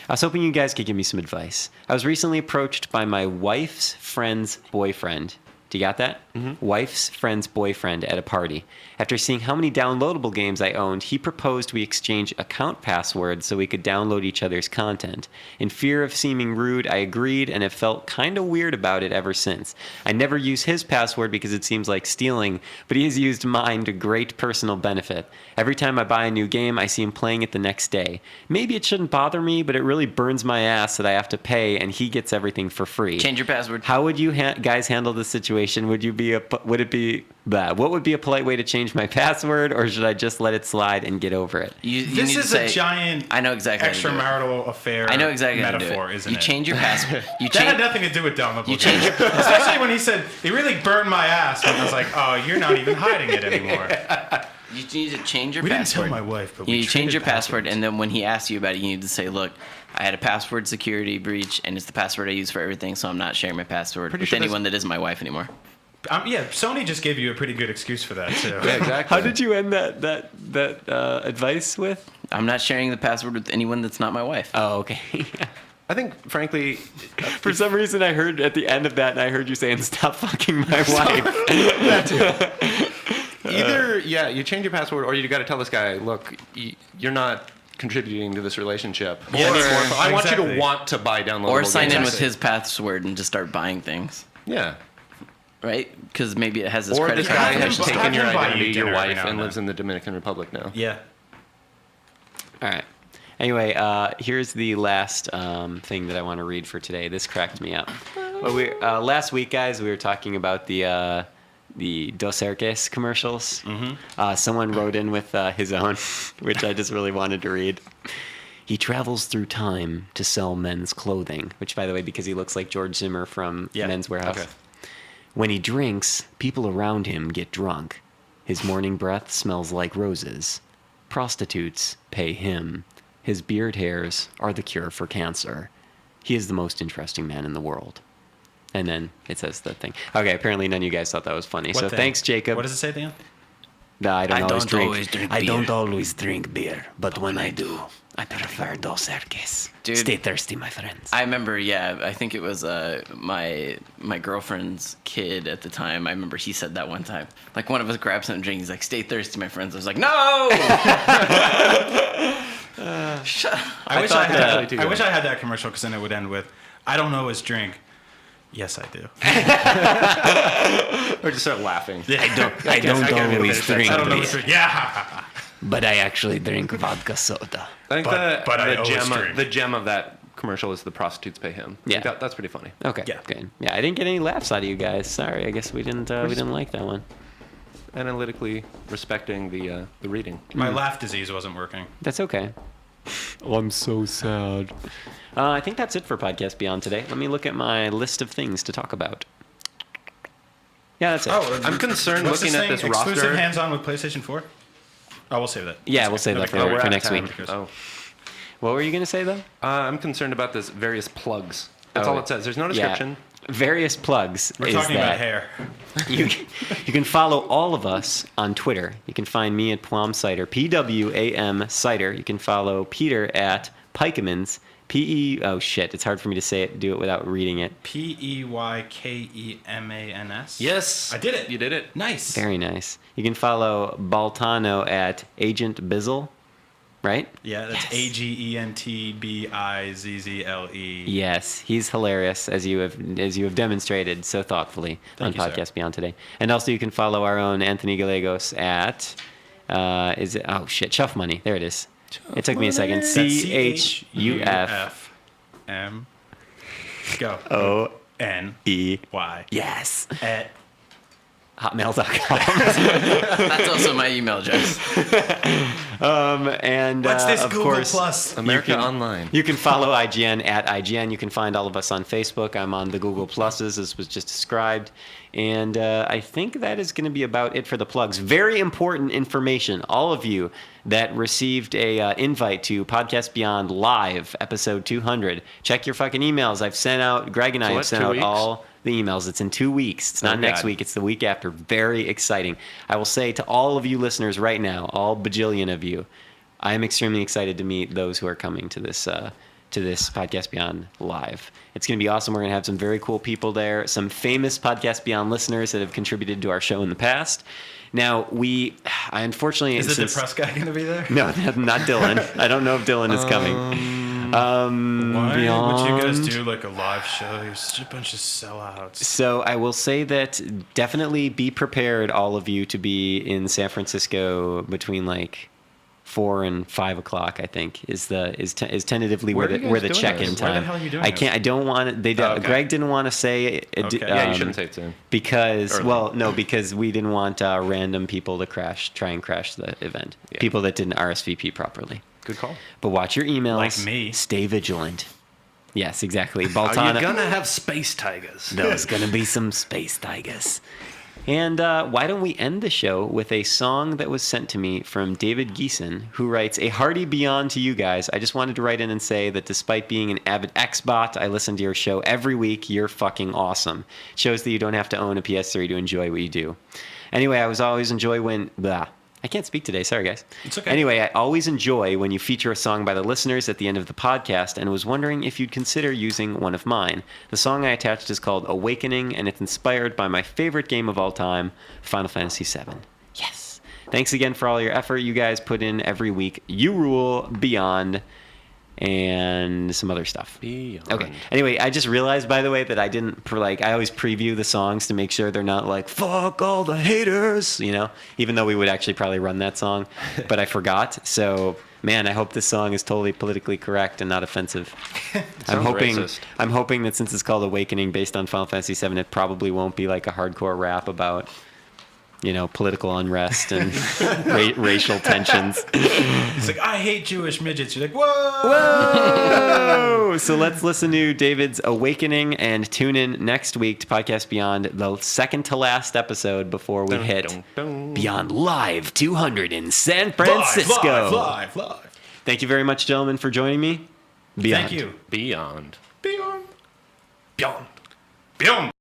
I was hoping you guys could give me some advice. I was recently approached by my wife's friend's boyfriend. Do you got that? Mm-hmm. Wife's friend's boyfriend at a party. After seeing how many downloadable games I owned, he proposed we exchange account passwords so we could download each other's content. In fear of seeming rude, I agreed and have felt kind of weird about it ever since. I never use his password because it seems like stealing, but he has used mine to great personal benefit. Every time I buy a new game, I see him playing it the next day. Maybe it shouldn't bother me, but it really burns my ass that I have to pay and he gets everything for free. Change your password. How would you guys handle this situation? Would it be what would be a polite way to change my password, or should I just let it slide and get over it? You This need to is say, a giant I know exactly how to do it. extramarital affair I know exactly how to do metaphor, it. isn't You it? change your password. You That had change. nothing to do with downloadable You games. change Especially when he said, it really burned my ass. When I was like, oh, you're not even hiding it anymore. You need to change your We didn't tell password. my wife, but you we need to change your traded password, passwords. and then when he asks you about it, you need to say, "Look, I had a password security breach, and it's the password I use for everything, so I'm not sharing my password Pretty with sure anyone that isn't my wife anymore." Yeah, Sony just gave you a pretty good excuse for that, too. Yeah, exactly. How did you end that advice with? I'm not sharing the password with anyone that's not my wife. Oh, okay. I think, frankly, For some reason, I heard at the end of that, and I heard you saying, "Stop fucking my wife." either you change your password, or you got to tell this guy, look, you're not contributing to this relationship. Yeah, Or I want you exactly. to want to buy downloadable Or sign games. in with his password and just start buying things, Yeah. right? Because maybe it has his Or credit this card guy Have has him- information. taken have your him buy you identity, your dinner every wife, now and and lives then. in the Dominican Republic now. Yeah. All right. Anyway, here's the last thing that I want to read for today. This cracked me up. Well, last week, guys, we were talking about the Dos Erques commercials. Mm-hmm. Someone wrote in with his own, which I just really wanted to read. He travels through time to sell men's clothing, which, by the way, because he looks like George Zimmer from Men's Warehouse. Okay. When he drinks, people around him get drunk. His morning breath smells like roses. Prostitutes pay him. His beard hairs are the cure for cancer. He is the most interesting man in the world. And then it says the thing. Okay, apparently none of you guys thought that was funny. What so thing? thanks, Jacob. What does it say at the end? No, I don't always drink. I beer. don't always drink beer, but when I do, I prefer Dos Erques. Dude. Stay thirsty, my friends. I remember, I think it was my girlfriend's kid at the time. I remember he said that one time. Like, one of us grabbed something to drink. He's like, "Stay thirsty, my friends." I was like, "No!" Shut up. I wish thought I that- had. I wish I had that commercial because then it would end with, "I don't always drink." Yes, I do. Or just start laughing. I don't I get always it. drink I don't always beer, drink. Yeah. but I actually drink vodka soda. I think But I always drink. the gem of that commercial is the prostitutes pay him. I think Yeah. that's pretty funny. Okay, Yeah. good. Yeah, I didn't get any laughs out of you guys. Sorry, I guess we didn't like that one. Analytically respecting the reading. My laugh disease wasn't working. That's okay. I'm so sad. I think that's it for Podcast Beyond today. Let me look at my list of things to talk about. Yeah, that's it. I'm concerned What's looking this at thing? this Exclusive roster. hands-on with PlayStation 4? Oh, we'll save that. Yeah, we'll save that Nobody for cares. out next of time. week. Oh. What were you going to say, though? I'm concerned about this various plugs. That's Oh, all it says. There's no description. Yeah. Various plugs. We're is talking about that hair. you can follow all of us on Twitter. You can find me at Plum Cider, PWAM Cider. You can follow Peter at Pikemans, Oh shit! It's hard for me to say it. Do it without reading it. Peykemans. Yes. I did it. You did it. Nice. Very nice. You can follow Baltano at Agent Bizzle, right? Yeah, that's AGENTBIZZLE. Yes, he's hilarious as you have demonstrated so thoughtfully Thank you, on sir. Podcast Beyond today. And also you can follow our own Anthony Gallegos at Chuff Money. There it is. It took me a second. That's CHUF. CHUFM. Go. E. Y. Yes. At Hotmail.com. That's also my email address. And what's this of Google course, Plus? America Online. you can follow IGN at IGN. You can find all of us on Facebook. I'm on the Google Pluses, as was just described. And I think that is going to be about it for the plugs. Very important information. All of you that received a invite to Podcast Beyond Live, episode 200. Check your fucking emails. I've sent out, Greg and I So have what, sent 2 out weeks? all the emails. It's in 2 weeks. It's not Oh, next God. week. It's the week after. Very exciting. I will say to all of you listeners right now, all bajillion of you, I am extremely excited to meet those who are coming to this Podcast Beyond Live. It's going to be awesome. We're going to have some very cool people there, some famous Podcast Beyond listeners that have contributed to our show in the past. Now, I unfortunately... Is the since- depressed guy going to be there? No, not Dylan. I don't know if Dylan is coming. Why would you guys Beyond- do like a live show? You're such a bunch of sellouts. So I will say that definitely be prepared, all of you, to be in San Francisco between like 4 and 5 o'clock. I think is tentatively Where where are you the guys doing check-in this? Why the time. hell are you doing I this? can't. I don't want it. okay. Greg didn't want to say. Okay. Yeah, you shouldn't say it soon. Because Early. because we didn't want random people to try and crash the event. Yeah. People that didn't RSVP properly. Good call. But watch your emails. Like me. Stay vigilant. Yes, exactly. Are Baltana. you gonna have space tigers? There's going to be some space tigers. And why don't we end the show with a song that was sent to me from David Geeson, who writes, "A hearty beyond to you guys. I just wanted to write in and say that despite being an avid Xbot, I listen to your show every week. You're fucking awesome. Shows that you don't have to own a PS3 to enjoy what you do. Anyway, I always enjoy when... Blah. I can't speak today. Sorry, guys. It's okay. Anyway, I always enjoy when you feature a song by the listeners at the end of the podcast and was wondering if you'd consider using one of mine. The song I attached is called Awakening, and it's inspired by my favorite game of all time, Final Fantasy VII. Yes. Thanks again for all your effort you guys put in every week. You rule. Beyond. And some other stuff. Beyond. Okay. Anyway, I just realized, by the way, that I didn't I always preview the songs to make sure they're not like "fuck all the haters," even though we would actually probably run that song, but I forgot. So, man, I hope this song is totally politically correct and not offensive. Sounds racist. I'm hoping that since it's called Awakening, based on Final Fantasy VII, it probably won't be like a hardcore rap about political unrest and racial tensions. It's like, I hate Jewish midgets. You're like, whoa! Whoa! So let's listen to David's Awakening and tune in next week to Podcast Beyond, the second to last episode before we hit Dun, dun. Beyond Live 200 in San Francisco. Live. Thank you very much, gentlemen, for joining me. Beyond. Thank you. Beyond. Beyond. Beyond. Beyond.